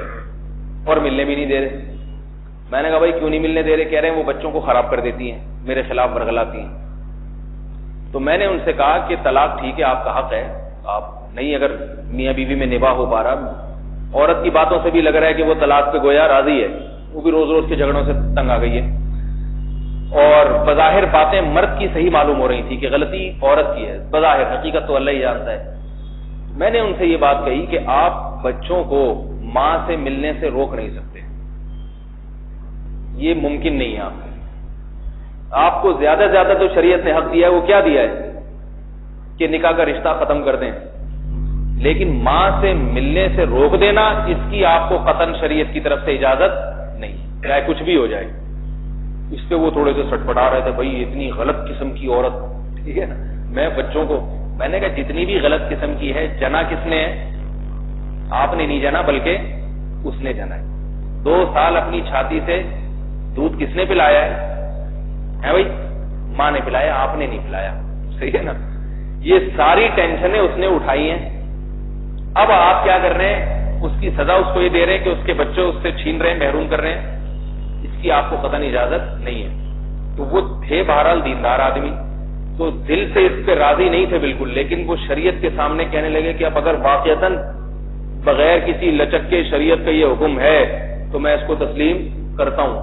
اور ملنے بھی نہیں دے رہے. میں نے کہا بھائی کیوں نہیں ملنے دے رہے؟ کہہ رہے ہیں وہ بچوں کو خراب کر دیتی ہیں, میرے خلاف ورغلاتی ہیں. تو میں نے ان سے کہا کہ طلاق ٹھیک ہے, آپ کا حق ہے, آپ نہیں اگر میاں بیوی میں نباہ ہو پا رہا. عورت کی باتوں سے بھی لگ رہا ہے کہ وہ طلاق پہ گویا راضی ہے, وہ بھی روز روز کے جھگڑوں سے تنگ آ گئی ہے. اور بظاہر باتیں مرد کی صحیح معلوم ہو رہی تھی کہ غلطی عورت کی ہے, بظاہر حقیقت تو اللہ ہی جانتا ہے. میں نے ان سے یہ بات کہی کہ آپ بچوں کو ماں سے ملنے سے روک نہیں سکتے, یہ ممکن نہیں ہے. آپ کو زیادہ سے زیادہ تو شریعت نے حق دیا ہے, وہ کیا دیا ہے کہ نکاح کا رشتہ ختم کر دیں, لیکن ماں سے ملنے سے روک دینا اس کی آپ کو قطعاً شریعت کی طرف سے اجازت نہیں, چاہے کچھ بھی ہو جائے. اس پہ وہ تھوڑے سے سٹپٹا رہے تھے، بھائی اتنی غلط قسم کی عورت، ٹھیک ہے نا. میں بچوں کو میں نے کہا جتنی بھی غلط قسم کی ہے، جنا کس نے ہے؟ آپ نے نہیں جنا بلکہ اس نے جنا ہے. 2 سال اپنی چھاتی سے دودھ کس نے پلایا ہے بھائی؟ ماں نے پلایا، آپ نے نہیں پلایا. صحیح ہے نا. یہ ساری ٹینشنیں اس نے اٹھائی ہیں. اب آپ کیا کر رہے ہیں؟ اس کی سزا اس کو یہ دے رہے ہیں کہ اس کے بچے اس سے چھین رہے ہیں، محروم کر رہے ہیں. اس کی آپ کو قطعاً اجازت نہیں ہے. تو وہ تھے بہرحال دیندار آدمی، تو دل سے اس پہ راضی نہیں تھے بالکل، لیکن وہ شریعت کے سامنے کہنے لگے کہ اب اگر واقعتاً بغیر کسی لچک کے شریعت کا یہ حکم ہے تو میں اس کو تسلیم کرتا ہوں،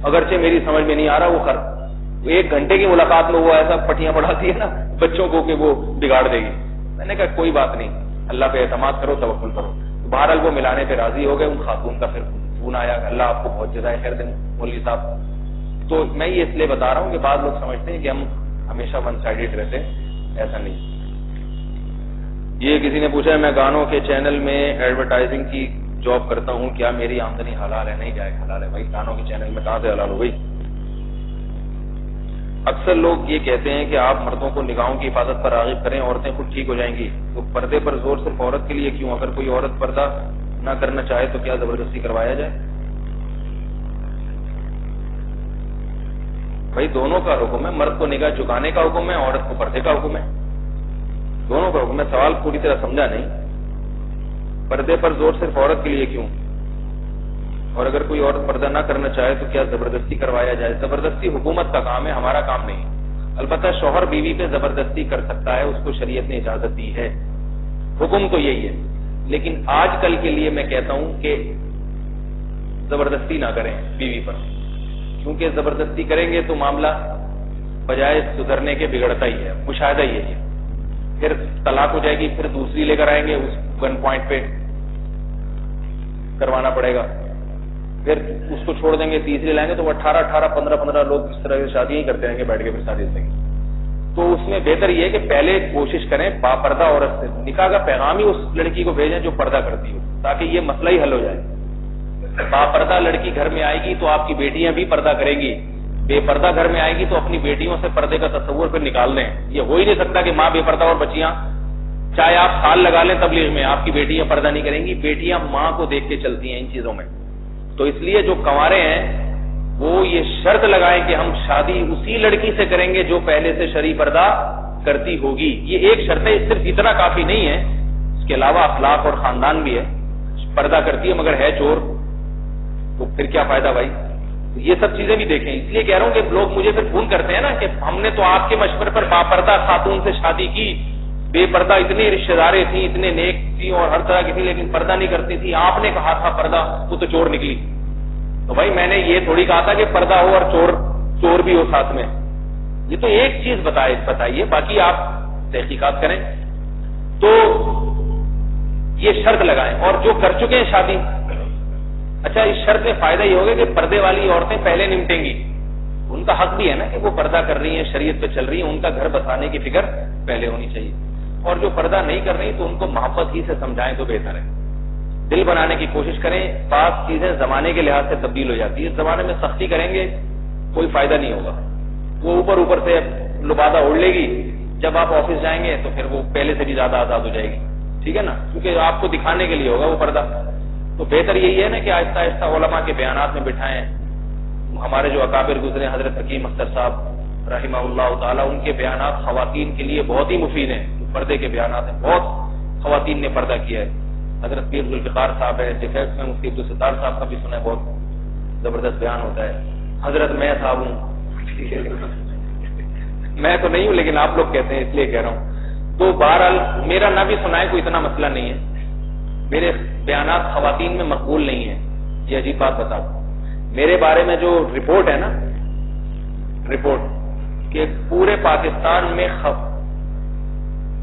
اگرچہ میری سمجھ میں نہیں آ رہا. وہ 1 گھنٹے کی ملاقات میں وہ ایسا پٹیاں پڑھاتی ہے نا بچوں کو کہ وہ بگاڑ دے گی. میں نے کہا کوئی بات نہیں، اللہ پہ اعتماد کرو، توکل کرو. بہرحال وہ ملانے پہ راضی ہو گئے. ان خاتون کا پھر فون آیا، اللہ آپ کو بہت جزائے خیر دیں مولوی صاحب. تو میں یہ اس لیے بتا رہا ہوں کہ بعض لوگ سمجھتے ہیں کہ ہم ہمیشہ ون سائیڈڈ رہتے ہیں، ایسا نہیں. یہ کسی نے پوچھا ہے میں گانوں کے چینل میں ایڈورٹائزنگ کی جاب کرتا ہوں، کیا میری آمدنی حلال ہے؟ نہیں جائے حلال ہے بھائی. گانوں کے چینل میں کہاں سے حلال ہو گئی؟ اکثر لوگ یہ کہتے ہیں کہ آپ مردوں کو نگاہوں کی حفاظت پر راغب کریں، عورتیں خود ٹھیک ہو جائیں گی. تو پردے پر زور صرف عورت کے لیے کیوں؟ اگر کوئی عورت پردہ نہ کرنا چاہے تو کیا زبردستی کروایا جائے؟ بھائی دونوں کا حکم ہے، مرد کو نگاہ جھکانے کا حکم ہے، عورت کو پردے کا حکم ہے. دونوں کا حکم ہے. سوال پوری طرح سمجھا نہیں. پردے پر زور صرف عورت کے لیے کیوں؟ اور اگر کوئی عورت پردہ نہ کرنا چاہے تو کیا زبردستی کروایا جائے؟ زبردستی حکومت کا کام ہے، ہمارا کام نہیں. البتہ شوہر بیوی پہ زبردستی کر سکتا ہے، اس کو شریعت نے اجازت دی ہے، حکم تو یہی ہے. لیکن آج کل کے لیے میں کہتا ہوں کہ زبردستی نہ کریں بیوی پر، کیونکہ زبردستی کریں گے تو معاملہ بجائے سدھرنے کے بگڑتا ہی ہے. مشاہدہ ہی ہے. پھر طلاق ہو جائے گی، پھر دوسری لے کر آئیں گے، اس گن پوائنٹ پہ کروانا پڑے گا. پھر اس کو چھوڑ دیں گے، تیسری لائیں گے تو وہ 18 15 لوگ اس طرح کی شادیاں ہی کرتے رہیں گے بیٹھ کے پھر شادی سے. تو اس میں بہتر یہ ہے کہ پہلے کوشش کریں باپردہ عورت سے نکاح کا پیغام ہی اس لڑکی کو بھیجیں جو پردہ کرتی ہو، تاکہ یہ مسئلہ ہی حل ہو جائے. باپردہ لڑکی گھر میں آئے گی تو آپ کی بیٹیاں بھی پردہ کریں گی، بے پردہ گھر میں آئے گی تو اپنی بیٹیوں سے پردے کا تصور پھر نکال دیں. یہ ہو ہی نہیں سکتا کہ ماں بے پردہ اور بچیاں، چاہے آپ سال لگا لیں تبلیغ میں، آپ کی بیٹیاں پردہ نہیں کریں گی. بیٹیاں ماں کو دیکھ کے چلتی ہیں ان چیزوں میں. تو اس لیے جو کنوارے ہیں وہ یہ شرط لگائیں کہ ہم شادی اسی لڑکی سے کریں گے جو پہلے سے شرعی پردہ کرتی ہوگی. یہ ایک شرط ہے، صرف اتنا کافی نہیں ہے، اس کے علاوہ اخلاق اور خاندان بھی ہے. پردہ کرتی ہے مگر ہے چور، تو پھر کیا فائدہ بھائی. یہ سب چیزیں بھی دیکھیں. اس لیے کہہ رہا ہوں کہ لوگ مجھے پھر فون کرتے ہیں نا کہ ہم نے تو آپ کے مشورے پر باپردہ خاتون سے شادی کی، بے پردہ اتنی رشتے داریں تھیں، اتنے نیک تھی اور ہر طرح کی تھی، لیکن پردہ نہیں کرتی تھی، آپ نے کہا تھا پردہ، وہ تو چور نکلی. تو بھائی میں نے یہ تھوڑی کہا تھا کہ پردہ ہو اور چور بھی ہو ساتھ میں. یہ تو ایک چیز بتائیے، باقی آپ تحقیقات کریں. تو یہ شرط لگائیں. اور جو کر چکے ہیں شادی، اچھا اس شرط میں فائدہ یہ ہوگا کہ پردے والی عورتیں پہلے نمٹیں گی. ان کا حق بھی ہے نا کہ وہ پردہ کر رہی ہیں، شریعت پہ چل رہی ہیں، ان کا گھر بسانے کی فکر پہلے ہونی چاہیے. اور جو پردہ نہیں کر رہی تو ان کو محبت ہی سے سمجھائیں تو بہتر ہے. دل بنانے کی کوشش کریں. بعض چیزیں زمانے کے لحاظ سے تبدیل ہو جاتی ہے. اس زمانے میں سختی کریں گے کوئی فائدہ نہیں ہوگا. وہ اوپر سے لبادہ اوڑھ لے گی، جب آپ آفس جائیں گے تو پھر وہ پہلے سے بھی زیادہ آزاد ہو جائے گی. ٹھیک ہے نا، کیونکہ آپ کو دکھانے کے لیے ہوگا وہ پردہ. تو بہتر یہی ہے نا کہ آہستہ آہستہ علماء کے بیانات میں بٹھائیں. ہمارے جو اکابر گزرے حضرت حکیم اختر صاحب رحمہ اللہ تعالیٰ، ان کے بیانات خواتین کے لیے بہت ہی مفید ہیں. پردے کے بیانات ہیں، بہت خواتین نے پردہ کیا ہے. حضرت پیر ذوالفقار صاحب ہے، ڈیفینس میں مفتی عبدالستار صاحب کا بھی سنا ہے، بہت زبردست بیان ہوتا ہے. حضرت میں صاحب ہوں، میں تو نہیں ہوں لیکن آپ لوگ کہتے ہیں اس لیے کہہ رہا ہوں. تو بہرحال میرا نہ بھی سنائے کوئی اتنا مسئلہ نہیں ہے. میرے بیانات خواتین میں مقبول نہیں ہیں. یہ عجیب بات بتا دوں، میرے بارے میں جو رپورٹ ہے نا، رپورٹ کہ پورے پاکستان میں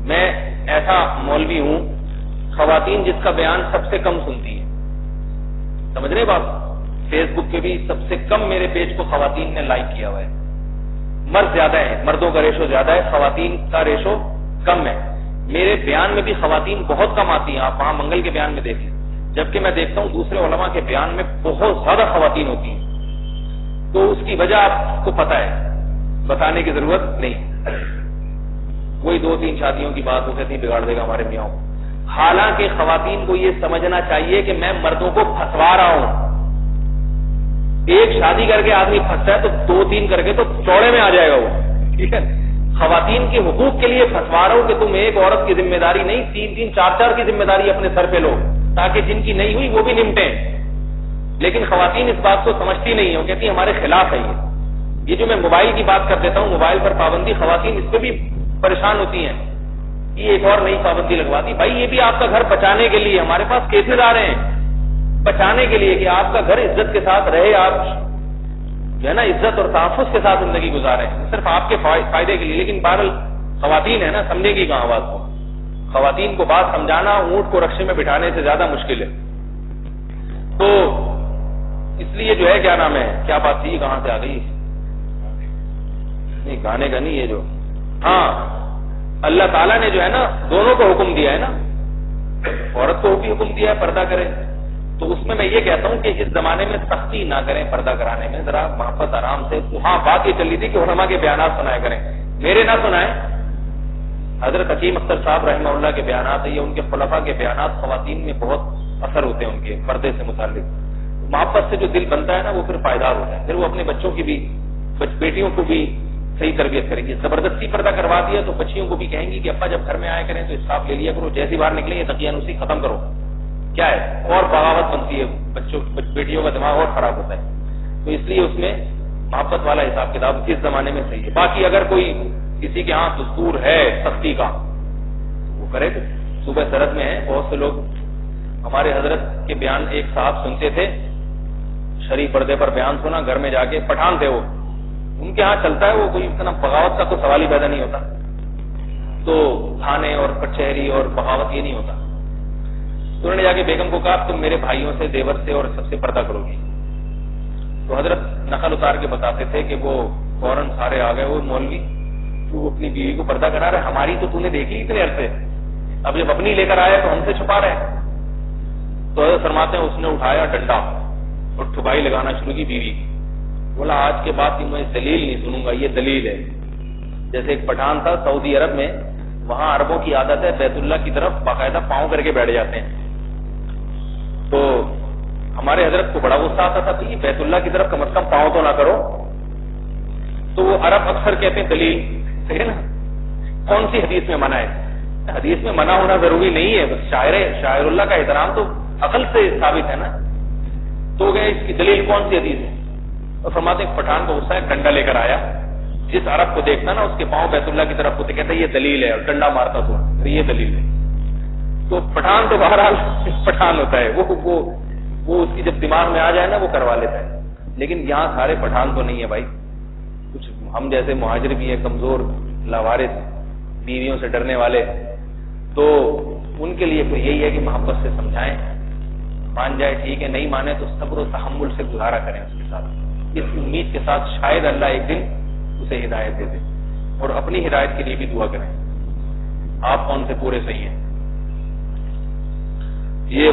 میں ایسا مولوی ہوں خواتین جس کا بیان سب سے کم سنتی ہیں. سمجھ رہے بات؟ فیس بک پہ بھی سب سے کم میرے پیج کو خواتین نے لائک کیا ہوا ہے. مرد زیادہ ہے، مردوں کا ریشو زیادہ ہے، خواتین کا ریشو کم ہے. میرے بیان میں بھی خواتین بہت کم آتی ہیں. آپ وہاں منگل کے بیان میں دیکھیں، جبکہ میں دیکھتا ہوں دوسرے علماء کے بیان میں بہت زیادہ خواتین ہوتی ہیں. تو تو اس کی وجہ آپ کو پتہ ہے, بتانے کی ضرورت نہیں. وہی 2-3 شادیوں کی بات وہ کہتی ہیں بگاڑ دے گا ہمارے میاں. حالانکہ خواتین کو یہ سمجھنا چاہیے کہ میں مردوں کو پھنسوا رہا ہوں. ایک شادی کر کے آدمی پھنستا ہے تو 2-3 کر کے تو چوڑے میں آ جائے گا وہ. ٹھیک ہے, خواتین کے حقوق کے لیے پھنسوا رہا ہوں کہ تم ایک عورت کی ذمہ داری نہیں 3-3 4-4 کی ذمہ داری اپنے سر پہ لو, تاکہ جن کی نہیں ہوئی وہ بھی نمٹیں. لیکن خواتین اس بات کو سمجھتی نہیں ہے, وہ کہتی ہیں ہمارے خلاف ہے یہ جو میں موبائل کی بات کر دیتا ہوں, موبائل پر پابندی, خواتین اس پہ بھی پریشان ہوتی ہیں. یہ ایک اور نئی پابندی لگواتی, بھائی یہ بھی آپ کا گھر بچانے کے لیے, ہمارے پاس کیسز آ رہے ہیں بچانے کے لیے کہ آپ کا گھر عزت کے ساتھ رہے, آپ جو ہے نا عزت اور تحفظ کے ساتھ زندگی گزارے, صرف آپ کے فائدے کے لیے. لیکن بہرحال خواتین ہے نا, سمجھے گی کہاں بات کو. خواتین کو بات سمجھانا اونٹ کو رکشے میں بٹھانے سے زیادہ مشکل ہے. تو اس لیے جو ہے کیا نام ہے, کیا بات تھی, کہاں سے آ گئی, نہیں گانے کا نہیں, یہ جو ہاں اللہ تعالیٰ نے جو ہے نا دونوں کو حکم دیا ہے نا, عورت کو بھی حکم دیا ہے پردہ کرے. تو اس میں یہ کہتا ہوں کہ اس زمانے میں سختی نہ کریں پردہ کرانے میں, ذرا محبت آرام سے. ہاں بات یہ چل رہی تھی کہ علماء کے بیانات سنایا کریں, میرے نہ سنائیں. حضرت حکیم اختر صاحب رحمہ اللہ کے بیانات ہے, یہ ان کے خلفاء کے بیانات خواتین میں بہت اثر ہوتے ہیں ان کے پردے سے متعلق. محبت سے جو دل بنتا ہے نا وہ پھر پائیدار ہوتا ہے, پھر وہ اپنے بچوں کی بھی, بیٹیوں کو بھی صحیح تربیت کریں گی. زبردستی پردہ کروا دیا تو بچیوں کو بھی کہیں گی کہ ابا جب گھر میں آیا کریں تو اسٹاف لے لیا کرو, جیسی باہر نکلیں یہ تقیانوسی ختم کرو. کیا ہے, اور بغاوت بنتی ہے, بیٹیوں کا دماغ اور خراب ہوتا ہے. تو اس لیے اس میں محبت والا حساب کتاب اس زمانے میں صحیح ہے. باقی اگر کوئی کسی کے ہاں دستور ہے سختی کا وہ کرے. صوبہ سرحد میں ہے, بہت سے لوگ ہمارے حضرت کے بیان, ایک صاحب سنتے تھے, شریف پردے پر بیان سنا, گھر میں جا کے, پٹھان تھے وہ, ان کے ہاں چلتا ہے وہ, کوئی اتنا بغاوت کا تو سوال ہی پیدا نہیں ہوتا. تو تھانے اور کچہری اور بغاوت یہ نہیں ہوتا. تو انہوں نے جا کے بیگم کو کہا تم میرے بھائیوں سے, دیور سے اور سب سے پردہ کرو گی. تو حضرت نقل اتار کے بتاتے تھے کہ وہ فوراً سارے آ گئے, وہ مولوی تو اپنی بیوی کو پردہ کرا رہے, ہماری تو تو نے دیکھی اتنے عرصے, اب جب اپنی لے کر آیا تو ہم سے چھپا رہے. تو حضرت فرماتے ہیں اس نے اٹھایا ڈنڈا اور ٹھپائی لگانا شروع کی بیوی کی. بولا آج کے بعد میں دلیل نہیں سنوں گا, یہ دلیل ہے. جیسے ایک پٹھان تھا سعودی عرب میں, وہاں عربوں کی عادت ہے بیت اللہ کی طرف باقاعدہ پاؤں کر کے بیٹھ جاتے ہیں. تو ہمارے حضرت کو بڑا غصہ آتا تھا کہ یہ بیت اللہ کی طرف کم از کم پاؤں تو نہ کرو. تو وہ عرب اکثر کہتے ہیں دلیل, صحیح ہے نا, کون سی حدیث میں منع ہے. حدیث میں منع ہونا ضروری نہیں ہے, بس شاعر اللہ کا احترام تو عقل سے ثابت ہے نا. تو گئے اس کی دلیل کون سی حدیث ہے. اور فرماتے ہیں پٹھان کو غصہ ہے, ڈنڈا لے کر آیا, جس عرب کو دیکھنا نا اس کے پاؤں بیت اللہ کی طرف ہوتے, کہتا ہے یہ دلیل ہے, اور ڈنڈا مارتا تو یہ دلیل ہے. تو پٹھان تو بہرحال پٹھان ہوتا ہے, وہ اس کی جب دماغ میں آ جائے نا وہ کروا لیتا ہے. لیکن یہاں سارے پٹھان تو نہیں ہے بھائی, کچھ ہم جیسے مہاجر بھی ہیں, کمزور, لاوارث, بیویوں سے ڈرنے والے. تو ان کے لیے تو یہی ہے کہ محبت سے سمجھائیں, مان جائے ٹھیک ہے, نہیں مانے تو صبر و تحمل سے گزارا کریں اس کے ساتھ, اس امید کے ساتھ شاید اللہ ایک دن اسے ہدایت دے دے. اور اپنی ہدایت کے لیے بھی دعا کریں, آپ کون سے پورے صحیح ہیں. یہ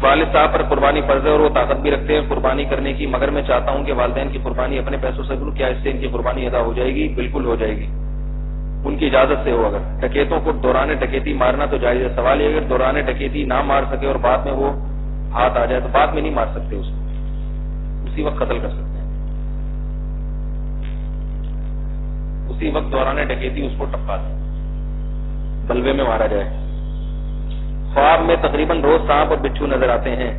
والد صاحب پر قربانی فرض ہے اور وہ طاقت بھی رکھتے ہیں قربانی کرنے کی, مگر میں چاہتا ہوں کہ والدین کی قربانی اپنے پیسوں سے کروں, کیا اس سے ان کی قربانی ادا ہو جائے گی؟ بالکل ہو جائے گی, ان کی اجازت سے ہو. اگر ڈکیتوں کو دوران ڈکیتی مارنا تو جائز ہے. سوال یہ اگر دوران ڈکیتی نہ مار سکے اور بعد میں وہ ہاتھ آ جائے تو بعد میں نہیں مار سکتے, اس کو اسی وقت قتل کر سکتے ہیں, اسی وقت دوران ڈکیتی اس کو ٹپکا دیں, بلوے میں مارا جائے. خواب میں تقریباً روز سانپ اور بچھو نظر آتے ہیں.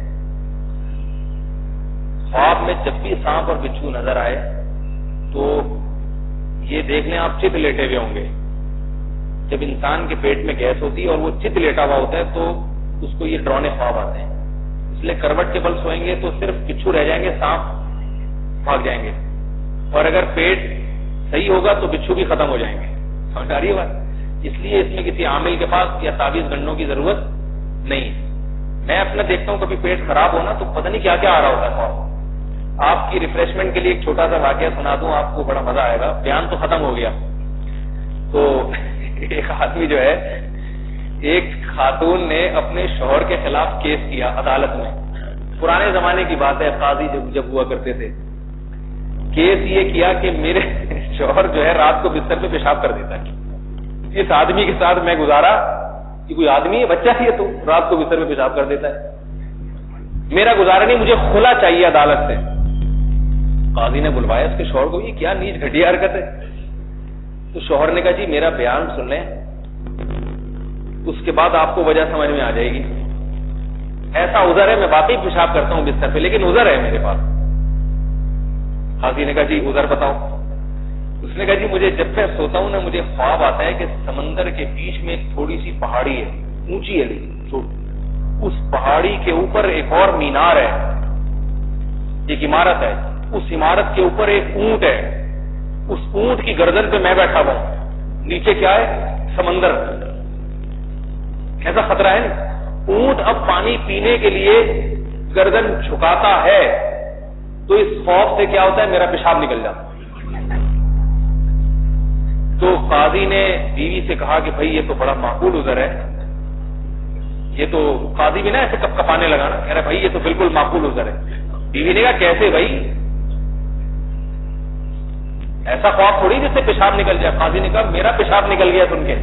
خواب میں جب بھی سانپ اور بچھو نظر آئے تو یہ دیکھ لیں آپ چت لیٹے ہوئے ہوں گے. جب انسان کے پیٹ میں گیس ہوتی ہے اور وہ چت لیٹا ہوا ہوتا ہے تو اس کو یہ ڈرانے خواب آتے ہیں. اس لیے کروٹ کے بل سوئیں گے تو صرف بچھو رہ جائیں گے, سانپ بھاگ جائیں گے. اور اگر پیٹ صحیح ہوگا تو بچھو بھی ختم ہو جائیں گے. سمجھ آ رہی ہے بات؟ اس لیے اس میں کسی عامل کے پاس یا تعویذ گنڈوں کی ضرورت نہیں. میں اپنا دیکھتا ہوں کبھی پیٹ خراب ہونا تو پتہ نہیں کیا کیا آ رہا ہوتا ہے خواب. آپ کی ریفریشمنٹ کے لیے ایک چھوٹا سا واقعہ سنا دوں, آپ کو بڑا مزہ آئے گا. بیان تو ختم ہو گیا. تو ایک آدمی جو ہے, ایک خاتون نے اپنے شوہر کے خلاف کیس کیا عدالت میں. پرانے زمانے کی بات ہے, قاضی جب ہوا کرتے تھے کیس یہ کیا کہ میرے شوہر جو ہے رات کو بستر پہ پیشاب کر دیتا ہے. اس آدمی کے ساتھ میں گزارا کہ کوئی آدمی ہے, بچہ ہی ہے, تو رات کو بستر پہ پیشاب کر دیتا ہے. میرا گزارا نہیں, مجھے خلا چاہیے عدالت سے. قاضی نے بلوایا اس کے شوہر کو, یہ کیا نیچ گھٹیا حرکت ہے. تو شوہر نے کہا جی میرا بیان سن لیں, اس کے بعد آپ کو وجہ سمجھ میں آ جائے گی. ایسا عذر ہے, میں واقعی پیشاب کرتا ہوں بستر پہ, لیکن عذر ہے میرے پاس. قاضی نے کہا جی عذر بتاؤ. اس نے کہا جی مجھے جب میں سوتا ہوں نا, مجھے خواب آتا ہے کہ سمندر کے بیچ میں ایک تھوڑی سی پہاڑی ہے, اونچی ہے لیکن چھوٹی. اس پہاڑی کے اوپر ایک اور مینار ہے, ایک عمارت ہے. اس عمارت کے اوپر ایک اونٹ ہے. اس اونٹ کی گردن پہ میں بیٹھا ہوا ہوں. نیچے کیا ہے؟ سمندر. کیسا خطرہ ہے. اونٹ اب پانی پینے کے لیے گردن جھکاتا ہے تو اس خوف سے کیا ہوتا ہے, میرا پیشاب نکل جاتا. تو قاضی نے بیوی سے کہا کہ بھائی یہ تو بڑا معقول عذر ہے. یہ تو قاضی بھی نا ایسے کپ کپانے لگا نا, کہہ رہا بھائی یہ تو بالکل معقول عذر ہے. بیوی نے کہا کیسے بھائی, ایسا خواب تھوڑی جس سے پیشاب نکل جائے. قاضی نے کہا میرا پیشاب نکل گیا سن کے.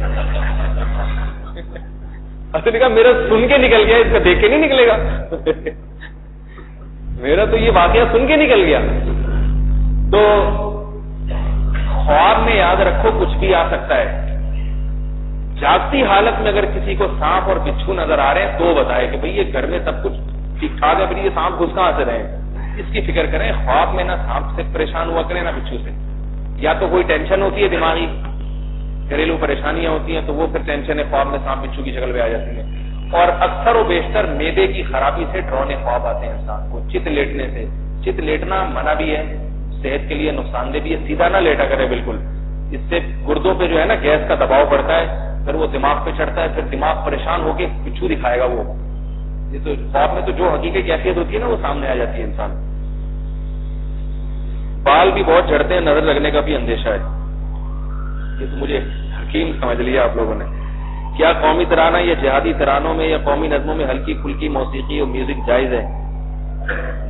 قاضی نے کہا میرا سن کے نکل گیا, اس کا دیکھ کے نہیں نکلے گا. میرا تو یہ واقعہ سن کے نکل گیا. تو خواب میں یاد رکھو کچھ بھی آ سکتا ہے. جاگتی حالت میں اگر کسی کو سانپ اور بچھو نظر آ رہے ہیں تو بتائے کہ بھئی یہ گھر میں سب کچھ ٹھیک ٹھاک ہے, پھر یہ سانپ گھس کہاں سے رہے, اس کی فکر کریں. خواب میں نہ سانپ سے پریشان ہوا کریں نہ بچھو سے. یا تو کوئی ٹینشن ہوتی ہے دماغی, گھریلو پریشانیاں ہوتی ہیں تو وہ پھر ٹینشن ہے, خواب میں سانپ بچھو کی شکل میں آ جاتی ہے. اور اکثر و بیشتر معدے کی خرابی سے ڈرونے خواب آتے ہیں انسان کو. چت لیٹنے سے, چت لیٹنا منع بھی ہے, صحت کے لیے نقصان دہ بھی ہے. سیدھا نہ لیٹا کرے بالکل, اس سے گردوں پہ جو ہے نا گیس کا دباؤ پڑتا ہے, پھر وہ دماغ پہ چڑھتا ہے, پھر دماغ پریشان ہو کے بچھو دکھائے گا. وہ یہ تو خواب میں تو جو حقیقی کیفیت ہوتی ہے نا وہ سامنے آ جاتی ہے انسان. بال بھی بہت جھڑتے ہیں, نظر لگنے کا بھی اندیشہ ہے. یہ تو مجھے حکیم سمجھ لیا آپ لوگوں نے. کیا قومی ترانہ یا جہادی ترانوں میں یا قومی نظموں میں ہلکی پھلکی موسیقی اور میوزک جائز ہے؟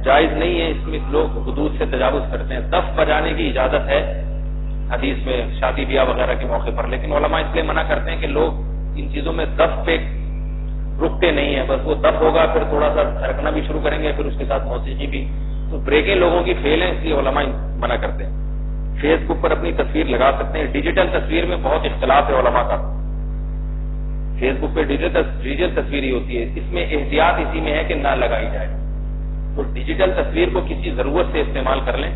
جائز نہیں ہے, اس میں لوگ حدود سے تجاوز کرتے ہیں. دف بجانے کی اجازت ہے حدیث میں شادی بیاہ وغیرہ کے موقع پر, لیکن علماء اس لیے منع کرتے ہیں کہ لوگ ان چیزوں میں دف پہ رکتے نہیں ہیں. بس وہ دف ہوگا پھر تھوڑا سا تھرکنا بھی شروع کریں گے, پھر اس کے ساتھ موسیقی بھی, تو بریکیں لوگوں کی فیل ہیں, اس لیے علماء منع کرتے ہیں. فیس بک پر اپنی تصویر لگا سکتے ہیں. ڈیجیٹل تصویر میں بہت اختلاف ہے علماء کا. فیس بک پہ ڈیجیٹل تصویر ہی ہوتی ہے, اس میں احتیاط اسی میں ہے کہ نہ لگائی جائے. تو ڈیجیٹل تصویر کو کسی ضرورت سے استعمال کر لیں,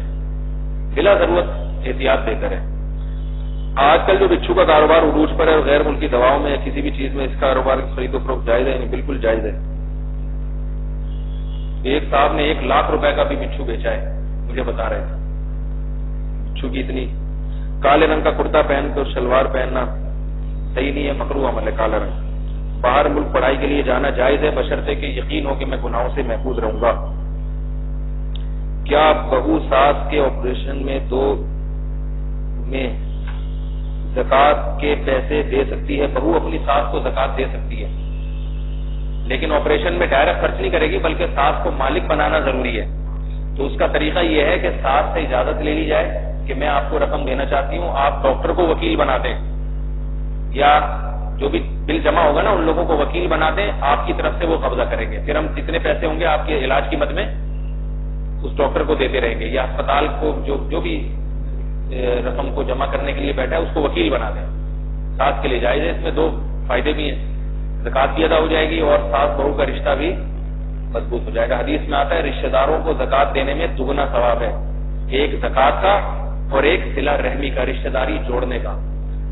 بلا ضرورت احتیاط بہتر ہے. آج کل جو بچھو کا کاروبار عروج پر ہے اور غیر ملکی دواؤں میں کسی بھی چیز میں اس کاروبار کی خرید و فروخت جائز ہے؟ یعنی بالکل جائز ہے. ایک صاحب نے 1 لاکھ روپے کا بھی بچھو بیچا ہے, مجھے بتا رہے تھے. بچھو کی اتنی, کالے رنگ کا کرتا پہن کر شلوار پہننا صحیح نہیں ہے, مکروہ عمل ہے کالا رنگ. باہر ملک پڑھائی کے لیے جانا جائز ہے بشرطے کہ یقین ہو کہ میں گناہوں سے محفوظ رہوں گا. کیا بہو ساس کے آپریشن میں 2 میں زکات کے پیسے دے سکتی ہے؟ بہو اپنی ساس کو زکات دے سکتی ہے, لیکن آپریشن میں ڈائریکٹ خرچ نہیں کرے گی, بلکہ ساس کو مالک بنانا ضروری ہے. تو اس کا طریقہ یہ ہے کہ ساس سے اجازت لے لی جائے کہ میں آپ کو رقم دینا چاہتی ہوں, آپ ڈاکٹر کو وکیل بنا دیں, یا جو بھی بل جمع ہوگا نا ان لوگوں کو وکیل بنا دیں, آپ کی طرف سے وہ قبضہ کریں گے. پھر ہم جتنے پیسے ہوں گے آپ کے علاج کی مد میں اس ڈاکٹر کو دیتے رہیں گے, یا اسپتال کو جو بھی رقم کو جمع کرنے کے لیے بیٹھا ہے اس کو وکیل بنا دیں. ساس کے لیے جائز ہے. اس میں 2 فائدے بھی ہیں, زکات بھی ادا ہو جائے گی اور ساس بہو کا رشتہ بھی مضبوط ہو جائے گا. حدیث میں آتا ہے رشتہ داروں کو زکات دینے میں دگنا ثواب ہے, ایک زکات کا اور ایک صلہ رحمی کا, رشتہ داری جوڑنے کا.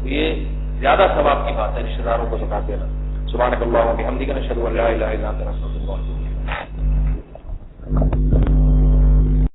تو یہ زیادہ ثواب کی بات ہے رشتہ داروں کو زکات دینا. سبحانک اللہم و بحمدک نشہد ان لا الہ الا انت نستغفرک.